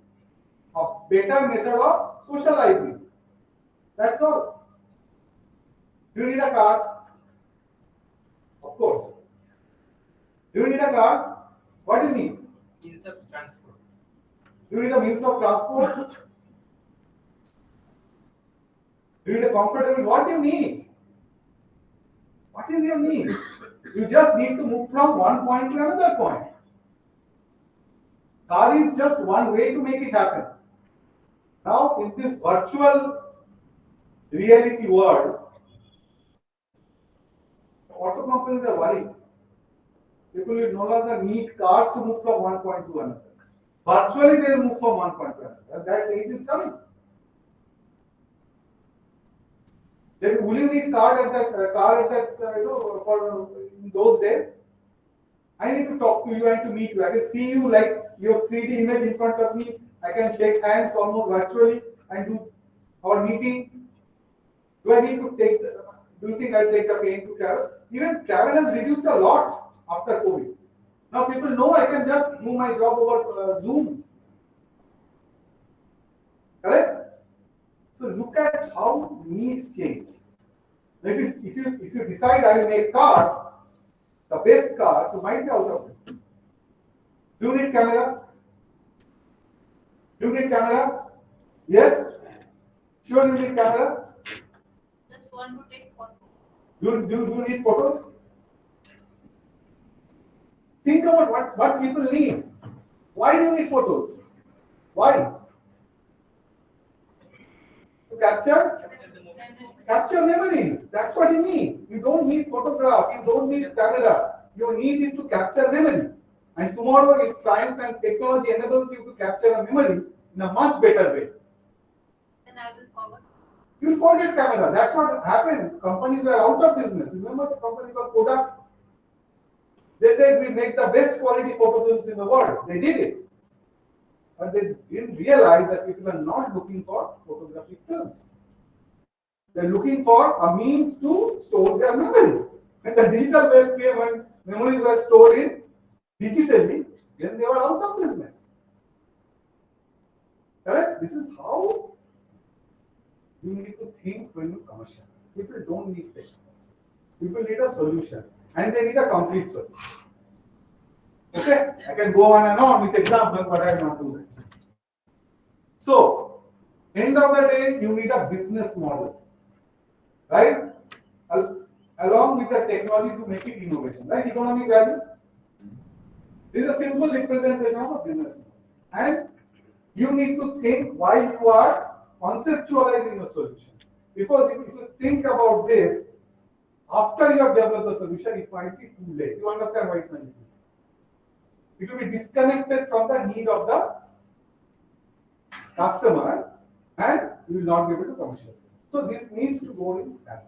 a better method of socializing. That's all. Do you need a car? Of course. Do you need a car? What do you need? Means of transport. Do you need a means of transport? Do you need a comfortable? What do you need? What is your need? You just need to move from one point to another point. Car is just one way to make it happen. Now, in this virtual reality world, auto companies are worried. People will no longer need cars to move from one point to another. Virtually, they will move from one point to another. That age is coming. Then will you need car at that for in those days? I need to talk to you and to meet you. I can see you like your 3D image in front of me. I can shake hands almost virtually and do our meeting. Do I need to take? Do you think I'll take the pain to travel? Even travel has reduced a lot after COVID. Now people know I can just do my job over Zoom. Correct? So look at how needs change. If you decide I will make cars, the best cars, you might be out of business. Do you need camera? Do you need camera? Yes? Sure you need camera? Just want to take photo. Do you need photos? Think about what people need. Why do you need photos? Why? To capture memories. That's what you need. You don't need photograph. You don't need camera. Your need is to capture memory. And tomorrow, if science and technology enables you to capture a memory in a much better way, Then I will forward. you'll forget camera. That's what happened. Companies were out of business. Remember the company called Kodak? They said we make the best quality photo films in the world. They did it. But they didn't realize that people are not looking for photographic films. They're looking for a means to store their memory. When the digital wave came, when memories were stored in digitally, then they were out of business. Correct? This is how you need to think when you commercialize. People don't need tech. People need a solution. And they need a complete solution. Okay? I can go on and on with examples, but I will not do that. So, end of the day, you need a business model. Right? Along with the technology to make it innovation. Right? Economic value. This is a simple representation of a business model. And you need to think while you are conceptualizing a solution. Because if you think about this, after you have developed the solution, it might be too late. You understand why it might be? It will be disconnected from the need of the customer and you will not be able to commercialize. So this needs to go in parallel.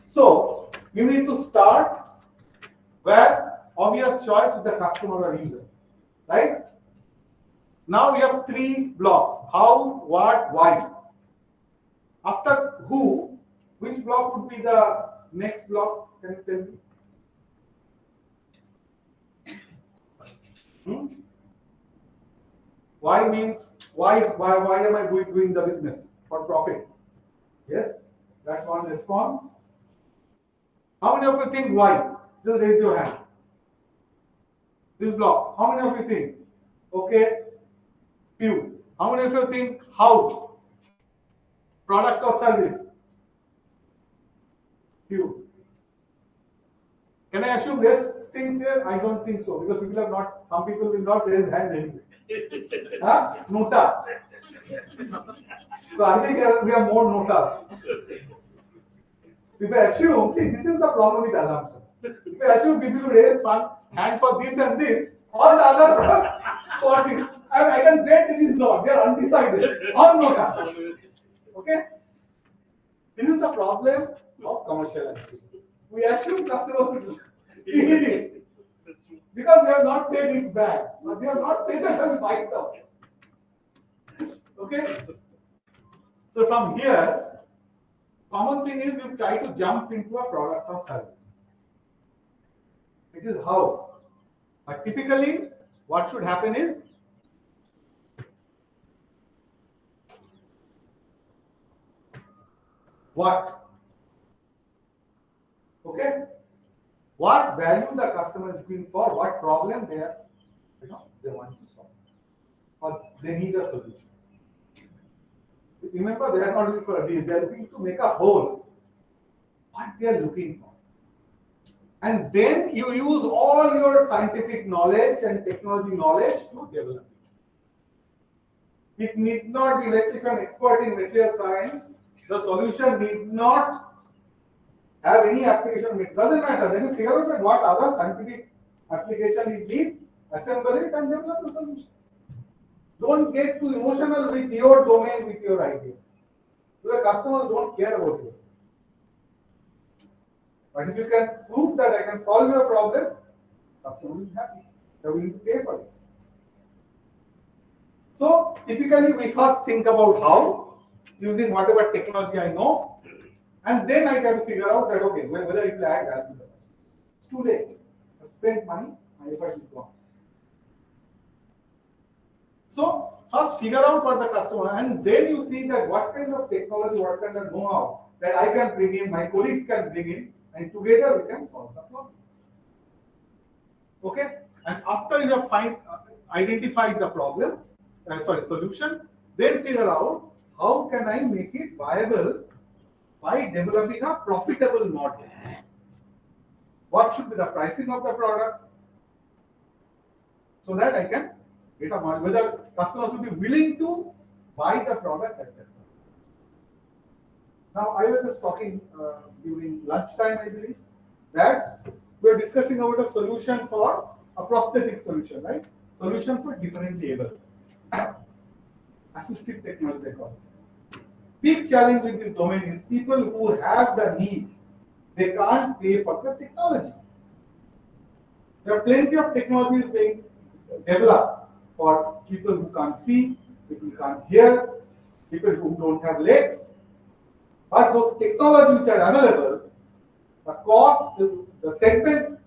So you need to start where obvious choice with the customer or user, right? Now we have three blocks: how, what, why. After who, which block would be the next block? Can you tell me? Why means why am I doing the business? For profit. Yes, that's one response. How many of you think why? Just raise your hand. This block. How many of you think? Okay, few. How many of you think how? Product or service? Few. Can I assume less things here? I don't think so, because people have not. Some people will not raise hands anyway. Huh? Nota. So I think we have more notas. So if I assume, see, this is the problem with assumption. If I assume people will raise one hand for this and this, all the others are for this. I can bet it is not. They are undecided. All nota. Okay? This is the problem of commercialization. We assume customers will eat it because they have not said it's bad, but they have not said that it will bite us. Okay? So from here, common thing is you try to jump into a product or service, which is how. But typically, what should happen is what? Okay? What value the customer is looking for, what problem they want to solve, or they need a solution. Remember, they are not looking for a deal, they are looking to make a whole. What they are looking for. And then you use all your scientific knowledge and technology knowledge to develop it. It need not be, let's say, if you're an expert in material science, the solution need not have any application. It doesn't matter. Then you figure out that what other scientific application it needs, assemble it and develop the solution. Don't get too emotional with your domain, with your idea. The customers don't care about you. But if you can prove that I can solve your problem, customer is happy. They are willing to pay for it. So typically we first think about how, using whatever technology I know, and then I try to figure out that okay, whether it will add value to the customer. It's too late. I've spent money, my effort is gone. So first figure out what the customer, and then you see that what kind of technology, what kind of know-how that I can bring in, my colleagues can bring in, and together we can solve the problem. Okay? And after you have identified the problem, solution, then figure out how can I make it viable by developing a profitable model. What should be the pricing of the product, so that I can get a model, whether customers will be willing to buy the product at that time. Now, I was just talking during lunchtime, I believe, that we are discussing about a solution for a prosthetic solution, right? Solution for differently able. Assistive technology, they call it. Big challenge with this domain is people who have the need, they can't pay for the technology. There are plenty of technologies being developed for people who can't see, people who can't hear, people who don't have legs. But those technologies which are available, the cost, the segment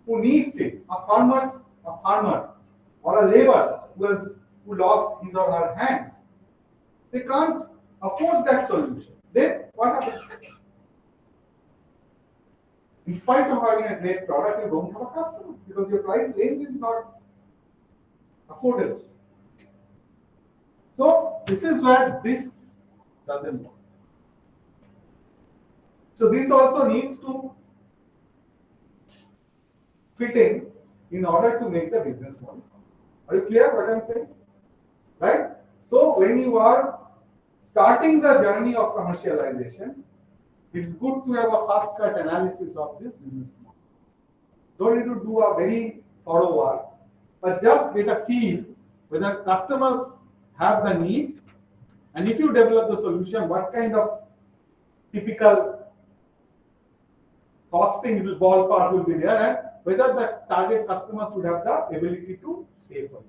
who needs it, a farmer or a laborer who lost his or her hand, they can't afford that solution. Then what happens? In spite of having a great product, you don't have a customer because your price range is not affordable. So this is where this doesn't work. So this also needs to fit in order to make the business model. Are you clear what I'm saying? Right? So when you are starting the journey of commercialization, it's good to have a fast cut analysis of this business model. Don't need to do a very thorough work, but just get a feel whether customers have the need And if you develop the solution, what kind of typical costing will ballpark will be there, and whether the target customers would have the ability to pay for it.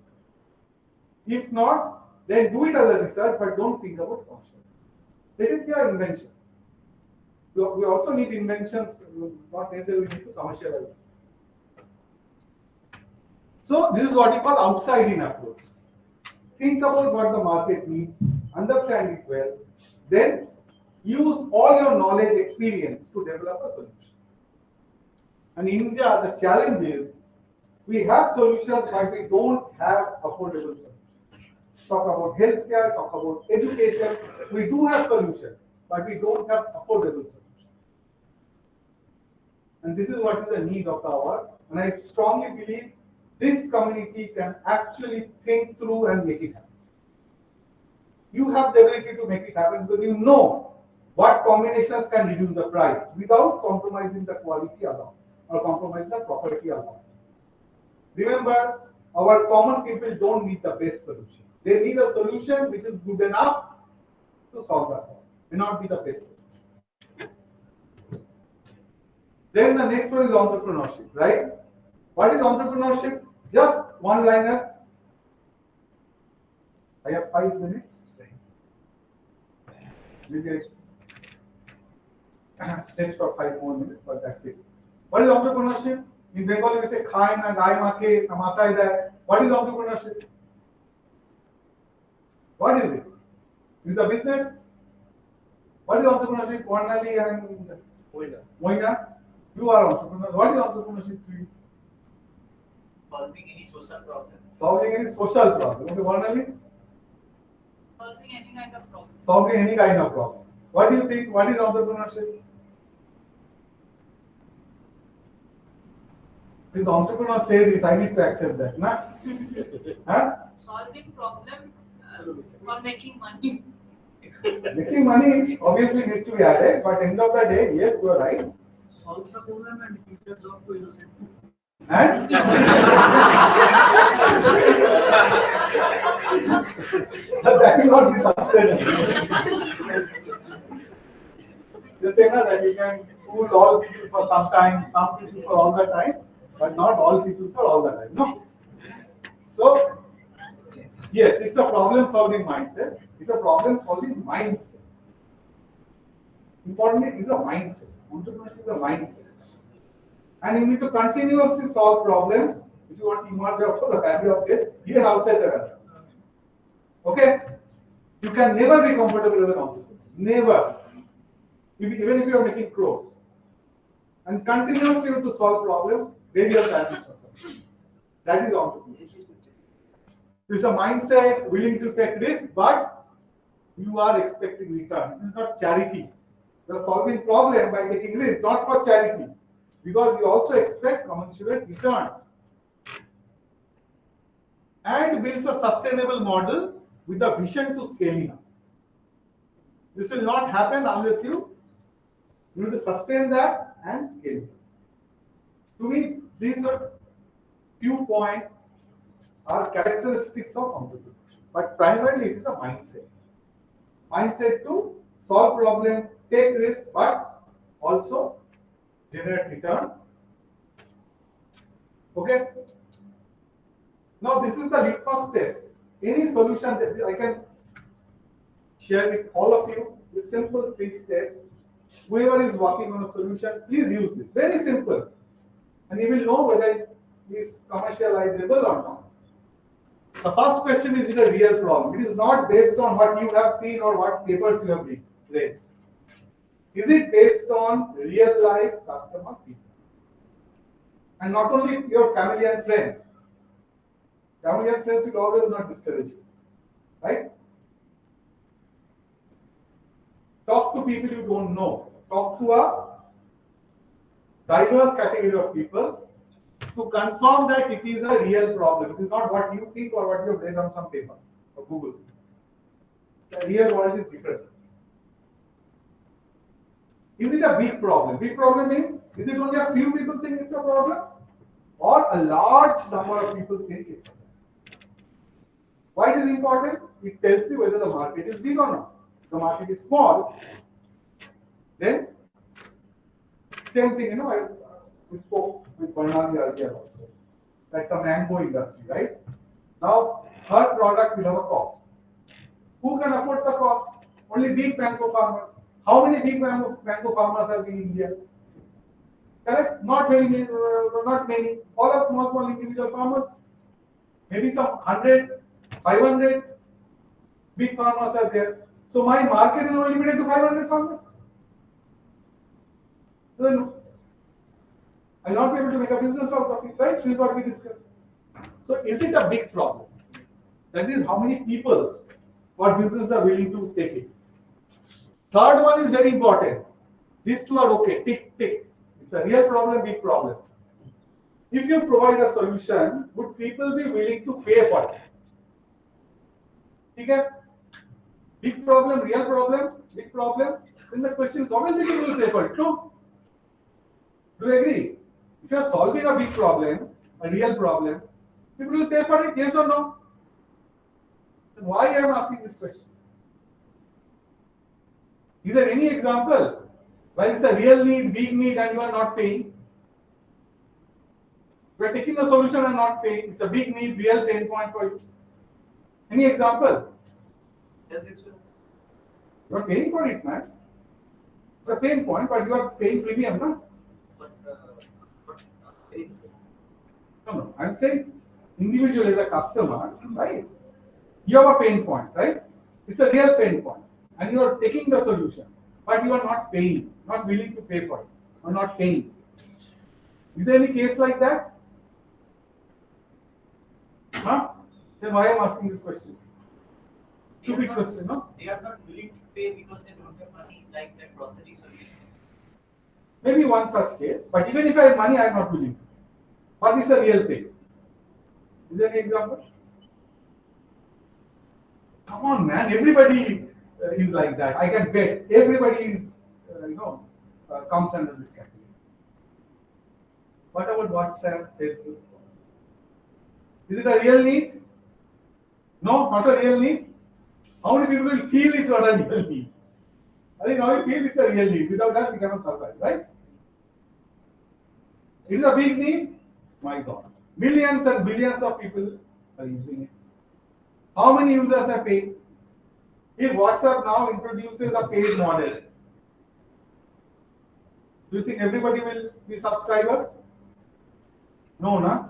If not, then do it as a research, but don't think about commercial. Let it be your invention. We also need inventions, not necessarily need to commercialize. So this is what we call outside-in approach. Think about what the market needs, understand it well, then use all your knowledge, experience to develop a solution. And in India, the challenge is we have solutions, but we don't have affordable solutions. Talk about healthcare, talk about education. We do have solutions, but we don't have affordable solutions. And this is what is the need of the hour. And I strongly believe this community can actually think through and make it happen. You have the ability to make it happen because you know what combinations can reduce the price without compromising the quality alone or compromising the property alone. Remember, our common people don't need the best solution. They need a solution which is good enough to solve that problem. May not be the best solution. Then the next one is entrepreneurship, right? What is entrepreneurship? Just one liner. I have 5 minutes. Maybe I stretch for 5 more minutes, but that's it. What is entrepreneurship? In Bengali, we say "Khai na gai make na matai dai." What is entrepreneurship? What is it? It is a business. What is entrepreneurship? Warnali and Moina, you are entrepreneurs. What is entrepreneurship to you? Solving any social problem. Solving any social problem. Okay, Warnali? Solving any kind of problem. Solving any kind of problem. What do you think? What is entrepreneurship? If the entrepreneur says this, I need to accept that, na? Huh? Solving problem or making money. Making money obviously needs to be added, but end of the day, yes, you are right. Solve the problem and give the job to innocent people. And that will not be sustainable. You say na, that you can fool all people for some time, some people for all the time, but not all people for all the time. No. So, yes, it's a problem-solving mindset. It's a problem-solving mindset. Importantly, it's a mindset. Entrepreneurship is a mindset. And you need to continuously solve problems if you want to emerge out of the valley of death, even outside the valley. Okay? You can never be comfortable as an entrepreneur. Never. Even if you are making crores. And continuously you have to solve problems, then you are transformation. That is entrepreneurship. It's a mindset willing to take risks, but you are expecting return. It is not charity. You are solving problem by taking risks, not for charity. Because you also expect commensurate return. And builds a sustainable model with a vision to scaling up. This will not happen unless you need to sustain that and scale it. To me, these are few points are characteristics of entrepreneurship. But primarily it is a mindset. Mindset to solve problem, take risk, but also generate return. Okay. Now this is the litmus test. Any solution that I can share with all of you, the simple 3 steps. Whoever is working on a solution, please use this. Very simple. And you will know whether it is commercializable or not. The first question is it a real problem? It is not based on what you have seen or what papers you have read. Is it based on real life customer feedback? And not only your family and friends. Family and friends will always not discourage you. Right? Talk to people you don't know. Talk to a diverse category of people to confirm that it is a real problem. It is not what you think or what you have read on some paper or Google. The real world is different. Is it a big problem? Big problem means, is it only a few people think it's a problem? Or a large number of people think it's a problem? Why it is important? It tells you whether the market is big or not. If the market is small, then same thing, we spoke with Barnali earlier also, like the mango industry, right? Now, her product will have a cost. Who can afford the cost? Only big mango farmers. How many big mango farmers are in India? Correct? Not very many, not many. All are small individual farmers. Maybe some 100, 500 big farmers are there. So my market is only limited to 500 farmers. Then I'll not be able to make a business out of it, right? This is what we discussed. So is it a big problem? That is how many people or businesses are willing to take it. Third one is very important. These two are okay. Tick, tick. It's a real problem, big problem. If you provide a solution, would people be willing to pay for it? Okay? Big problem, real problem, big problem. Then the question is obviously people will pay for it. No? Do you agree? If you are solving a big problem, a real problem, people will pay for it, yes or no? Then why I am asking this question? Is there any example where it's a real need, big need, and you are not paying? You are taking the solution and not paying. It's a big need, real pain point for you. Any example? Yes, You are paying for it, man. It's a pain point, but you are paying premium, no? No. I'm saying individual as a customer, right? You have a pain point, right? It's a real pain point, and you are taking the solution, but you are not paying, not willing to pay for it, or not paying. Is there any case like that? Huh? Then why I'm asking this question? Stupid question, no? They are not willing to pay because they don't have money, like that prosthetic solution. Maybe one such case, but even if I have money, I am not willing to. But it's a real thing. Is there any example? Come on, man. Everybody is like that. I can bet. Everybody is, comes under this category. What about WhatsApp, Facebook? Is it a real need? No, not a real need. How many people will feel it's not a real need? I think now you feel it's a real need. Without that, we cannot survive, right? It is a big need. My God. Millions and billions of people are using it. How many users are paid? If WhatsApp now introduces a paid model, do you think everybody will be subscribers? No, na?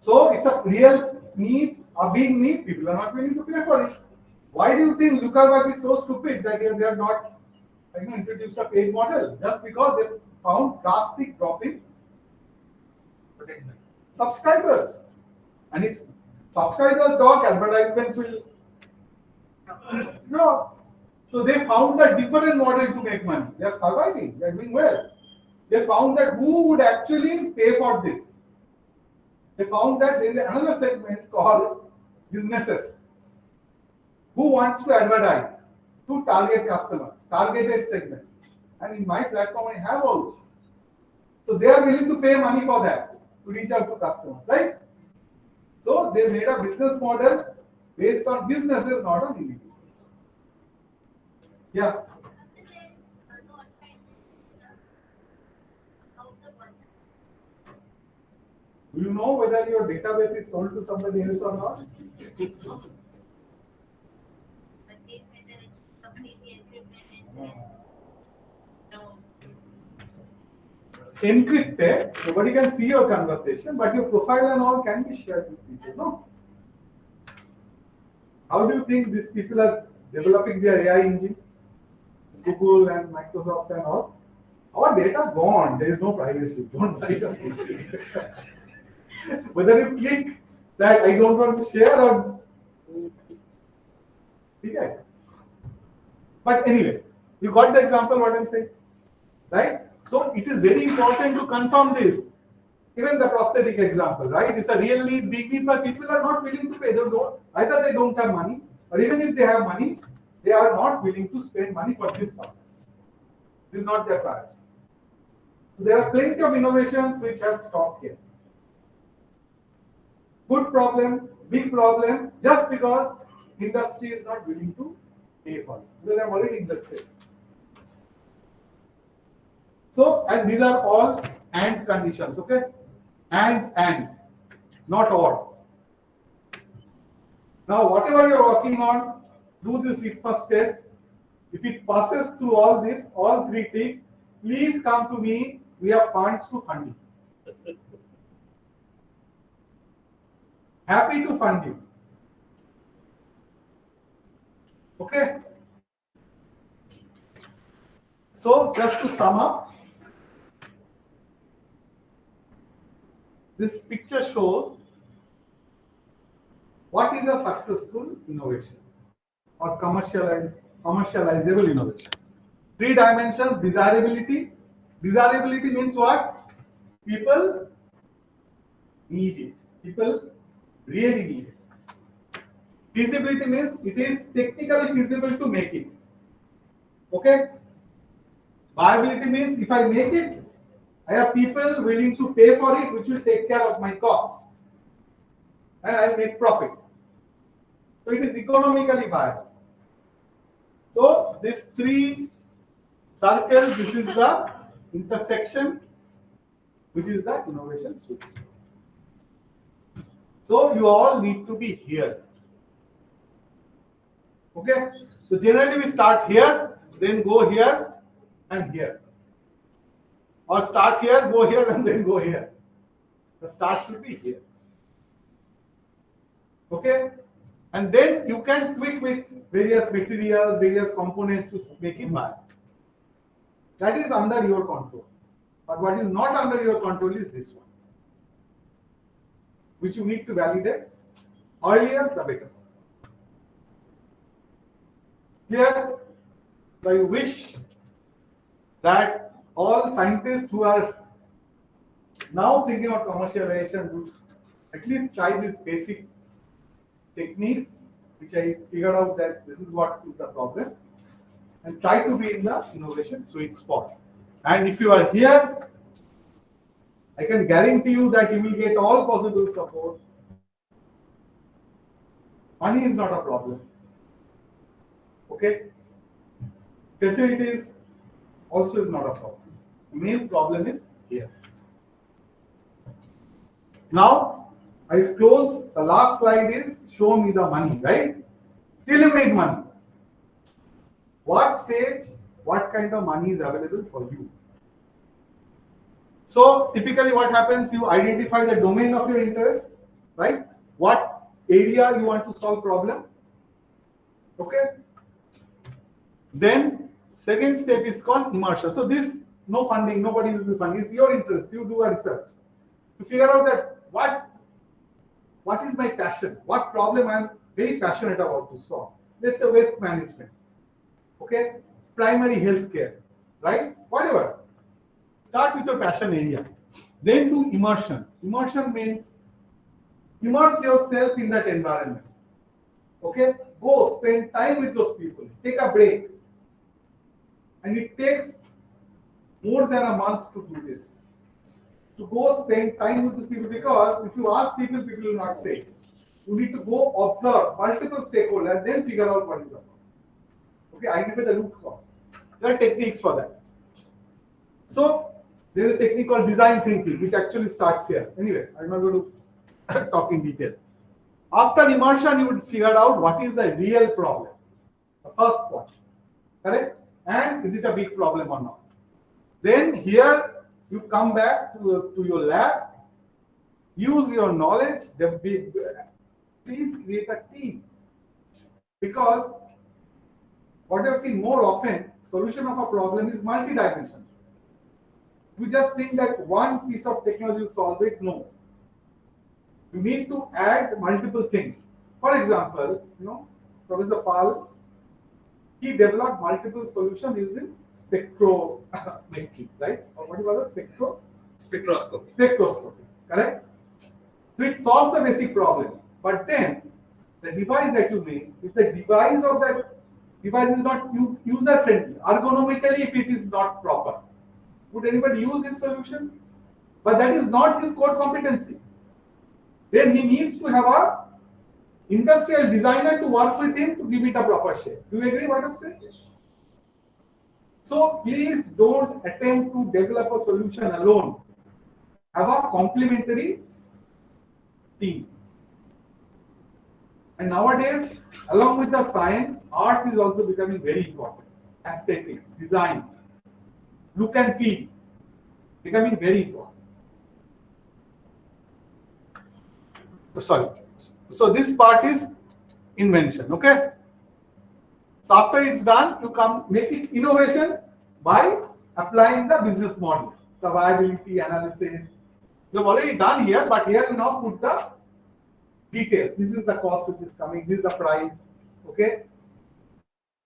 So it's a real need, a big need. People are not willing to pay for it. Why do you think Zuckerberg is so stupid that they have not introduced a paid model? Just because they found drastic drop in subscribers. And if subscribers drop, advertisements will drop. So they found a different model to make money. They are surviving. They are doing well. They found that who would actually pay for this? They found that there is another segment called businesses. Who wants to advertise to target customers, targeted segments. And in my platform, I have all those. So they are willing to pay money for that, to reach out to customers, right? So they made a business model based on businesses, not on individuals. Yeah. Do you know whether your database is sold to somebody else or not? Encrypted, nobody can see your conversation, but your profile and all can be shared with people, no? How do you think these people are developing their AI engine? Google and Microsoft and all. Our data gone, there is no privacy, don't worry about it. Whether you click that I don't want to share or... Okay. But anyway, you got the example what I'm saying, right? So it is very important to confirm this. Even the prosthetic example, right? It's a real need, big need, but people are not willing to pay. Either they don't have money, or even if they have money, they are not willing to spend money for this purpose. This is not their priority. So there are plenty of innovations which have stopped here. Good problem, big problem just because industry is not willing to pay for it. Because I've already invested. So, and these are all and conditions, okay? And, not or. Now, whatever you're working on, do this litmus test. If it passes through all this, all three ticks, please come to me. We have funds to fund you. Happy to fund you. Okay? So, just to sum up, this picture shows what is a successful innovation or commercializable innovation. 3 dimensions: desirability. Desirability means what? People need it. People really need it. Feasibility means it is technically feasible to make it. Okay? Viability means if I make it, I have people willing to pay for it, which will take care of my cost. And I'll make profit. So it is economically viable. So these 3 circles, this is the intersection, which is the innovation switch. So you all need to be here. Okay? So generally we start here, then go here and here. Or start here, go here and then go here. The start should be here. Okay? And then you can tweak with various materials, various components to make it viable. That is under your control. But what is not under your control is this one, which you need to validate earlier the better. Here, I wish that all scientists who are now thinking of commercialization would at least try these basic techniques, which I figured out that this is what is the problem, and try to be in the innovation sweet spot. And if you are here, I can guarantee you that you will get all possible support. Money is not a problem. Okay? Facilities also is not a problem. The main problem is here. Now, I close. The last slide is show me the money, right? Still you make money. What stage, what kind of money is available for you? So typically what happens, you identify the domain of your interest, right? What area you want to solve problem. Okay? Then second step is called immersion. So this, no funding, nobody will be funding. It's your interest. You do a research. To figure out that what is my passion? What problem I'm very passionate about to solve? Let's say waste management. Okay? Primary health care, right? Whatever. Start with your passion area. Then do immersion. Immersion means immerse yourself in that environment. Okay? Go spend time with those people. Take a break. And it takes more than a month to do this. To go spend time with those people, because if you ask people, people will not say. You need to go observe multiple stakeholders, then figure out what is the problem. Okay, identify the root cause. There are techniques for that. So there is a technique called design thinking, which actually starts here. Anyway, I'm not going to talk in detail. After immersion, you would figure out what is the real problem. The first point. Correct? And is it a big problem or not? Then here you come back to your lab, use your knowledge, please create a team. Because what I've seen more often, solution of a problem is multi-dimensional. You just think that one piece of technology will solve it. No. You need to add multiple things. For example, Professor Pal, he developed multiple solutions using spectrometry, right? Or what do you call it? Spectroscopy, correct? So it solves a basic problem. But then the device that you make, if the device of that device is not user friendly, ergonomically if it is not proper, would anybody use his solution? But that is not his core competency. Then he needs to have a industrial designer to work with him to give it a proper shape. Do you agree what I'm saying? So please don't attempt to develop a solution alone. Have a complementary team. And nowadays, along with the science, art is also becoming very important. Aesthetics, design, look and feel, becoming very important. Sorry. So this part is invention, okay? So after it's done, you come make it innovation by applying the business model, the viability analysis. You've already done here, but here you now put the details. This is the cost which is coming, this is the price, okay?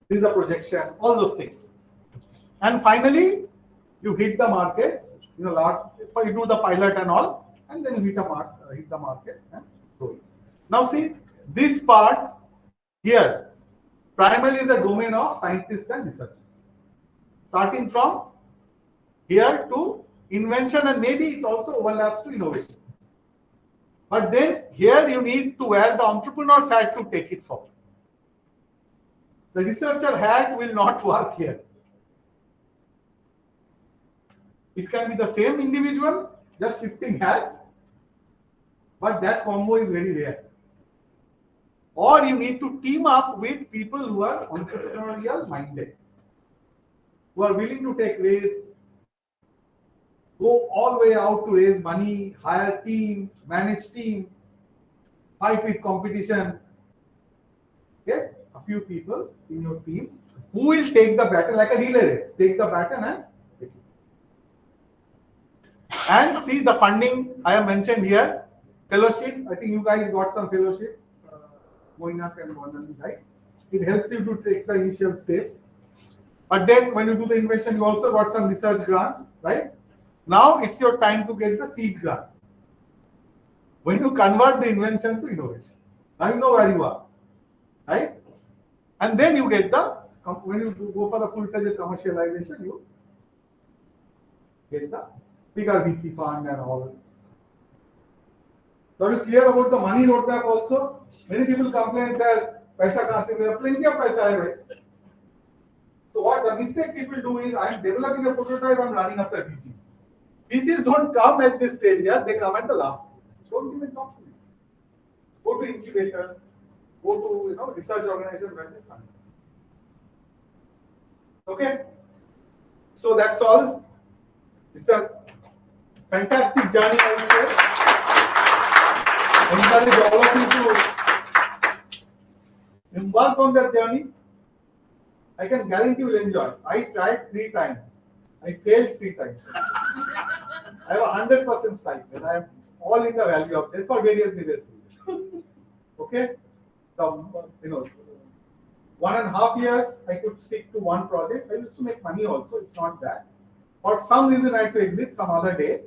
This is the projection, all those things. And finally, you hit the market, you do the pilot and all, and then you hit the market and grow it. Now see, this part here, primarily is the domain of scientists and researchers. Starting from here to invention, and maybe it also overlaps to innovation. But then here you need to wear the entrepreneur's hat to take it forward. The researcher hat will not work here. It can be the same individual, just shifting hats, but that combo is very rare. Or you need to team up with people who are entrepreneurial minded, who are willing to take risks, go all the way out to raise money, hire team, manage team, fight with competition. Get a few people in your team who will take the baton like a relay race, take the baton and take it. And see the funding I have mentioned here, fellowship. I think you guys got some fellowship. Moinak and Monan, right? It helps you to take the initial steps. But then when you do the innovation, you also got some research grant, right? Now it's your time to get the seed grant. When you convert the invention to innovation, now you know where you are, right? And then you get when you go for the full-fledged commercialization, you get the bigger VC fund and all. So are you clear about the money roadmap also? Many people complain, sir, paisa kahan se? We have plenty of paisa hai, right? So what the mistake people do is, I am developing a prototype, I am running after VCs. VCs don't come at this stage here, they come at the last stage. Don't even talk to VCs. Go to incubators, go to research organizations where this funding. Okay? So that's all. It's a fantastic journey, I would say. I encourage all of you to embark on that journey. I can guarantee you will enjoy. I tried 3 times. I failed 3 times. I have 100% strike, and I am all in the value of it for various reasons. Okay? So, 1.5 years, I could stick to one project. I used to make money also, it's not that. For some reason, I had to exit some other day.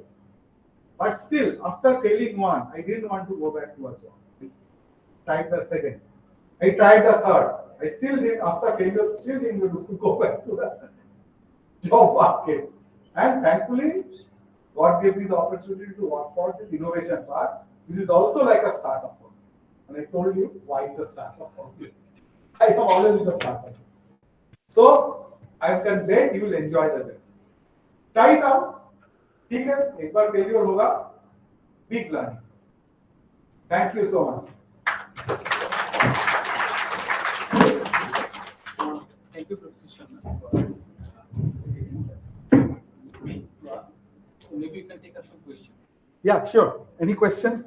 But still, after failing one, I didn't want to go back to a job. I tried the second. I tried the third. I still did, after failure, still didn't go back to the job market. And thankfully, God gave me the opportunity to work for this innovation part. This is also like a startup for me. And I told you why it's a startup for me. I have always been a startup. So, I'm convinced you will enjoy the journey. Try it out. ठीक है, एक बार failure होगा, big learning. Thank you so much. Thank you, Professor Sharma, for maybe you can take up some questions. Yeah, sure. Any question?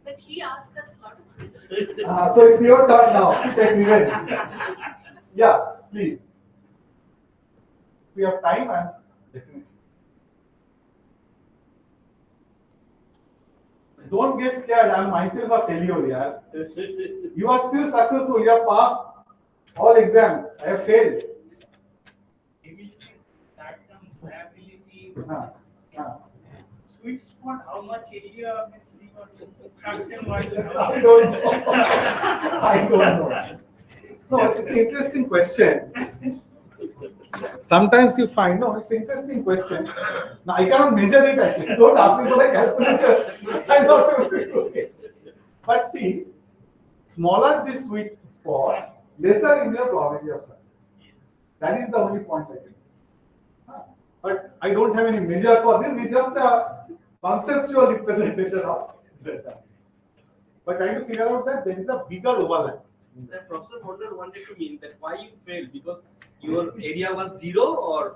But he asked us a lot of questions. So it's your turn now to take revenge. Yeah, please. We have time and definitely. Don't get scared. I'm myself a failure, yaar. You are still successful. You have passed all exams. I have failed. Viability, sweet spot, how much area can sleep on fraction wise? I don't know. I don't know. No, it's an interesting question. Sometimes you find, no, it's an interesting question. Now, I cannot measure it actually. Don't ask me for a calculation. I'm not able to do it. But see, smaller the sweet spot, lesser is your probability of success. That is the only point I can make. But I don't have any measure for this. It's just a conceptual representation of Z. But trying to figure out that there is a bigger overlap. The Professor Wonder wanted to mean that why you failed because your area was 0 or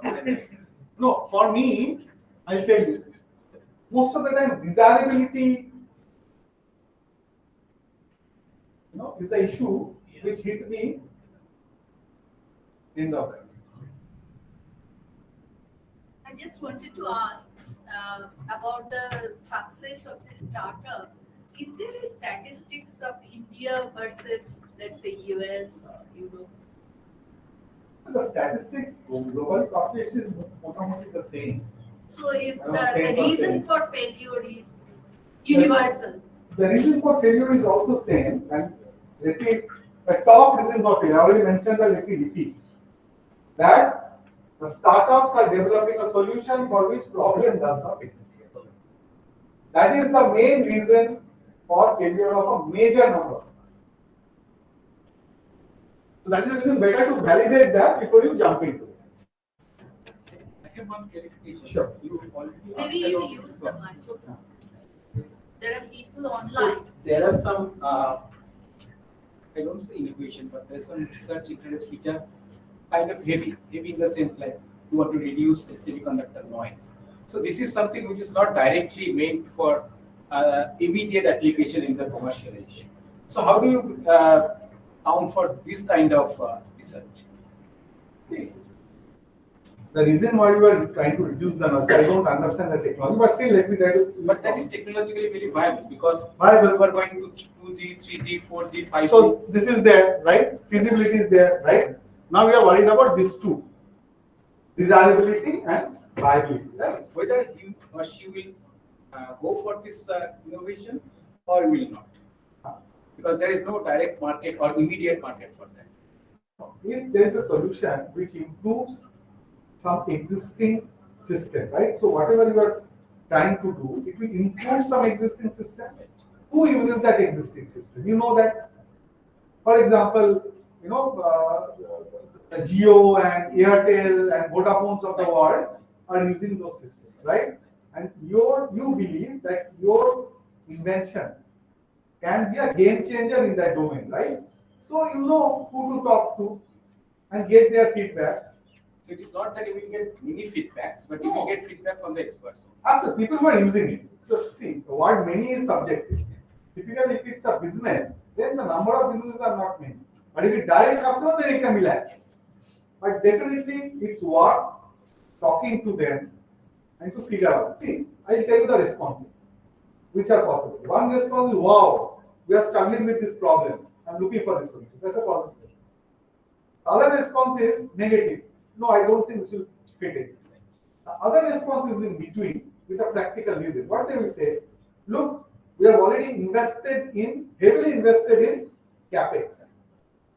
No, for me, I'll tell you. Most of the time, desirability, is the issue which hit me in the office. I just wanted to ask about the success of this startup. Is there a statistics of India versus, let's say, US or Europe? The statistics, global population is almost the same. So if Around the 10%. reason for failure is universal. The reason for failure is also same, and repeat, the top reason for failure, I already mentioned that, let me repeat, that the startups are developing a solution for which problem does not exist. That is the main reason for failure of a major number of startups. So that is the reason better to validate that before you jump into it. I have one clarification. Sure. You already Maybe you use the microphone. There are people online. There are some, I don't say innovation, but there's some research interests which are kind of heavy in the sense like you want to reduce the semiconductor noise. So this is something which is not directly meant for immediate application in the commercialization. So how do you count for this kind of research? See, the reason why you are trying to reduce the noise, I don't understand the technology, but still let me try to. But that is technologically very viable because Viable. we are going to 2G, 3G, 4G, 5G. So this is there, right? Feasibility is there, right? Now we are worried about these two, desirability and viability, right? Whether he or she will go for this innovation or will not, because there is no direct market or immediate market for that. If there is a solution which improves some existing system, right? So whatever you are trying to do, it will improve some existing system. Who uses that existing system? You know that, for example, the Jio and Airtel and Vodafones of the world are using those systems, right? And you believe that your invention can be a game changer in that domain, right? So you know who to talk to and get their feedback. So it is not that you will get many feedbacks, but you will get feedback from the experts. Absolutely, people who are using it. So see, the word many is subjective. Typically, if it's a business, then the number of businesses are not many. But if it's direct customer, then it can be less. But definitely, it's worth talking to them and to figure out. See, I'll tell you the responses which are possible. One response is, wow, we are struggling with this problem. I'm looking for this solution. That's a positive. Other response is negative. No, I don't think this will fit in. The other response is in between with a practical reason. What they will say, look, we have already heavily invested in capex.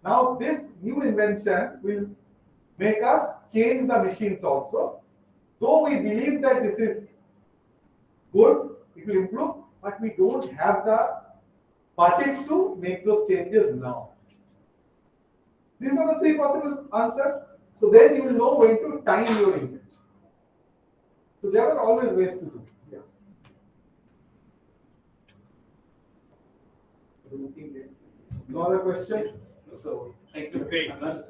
Now this new invention will make us change the machines also. Though we believe that this is good, it will improve, but we don't have the budget to make those changes now. These are the three possible answers. So then you will know when to time your invention. So there are always ways to do it. Yeah. No other question? So thank you, Great. Sanyal.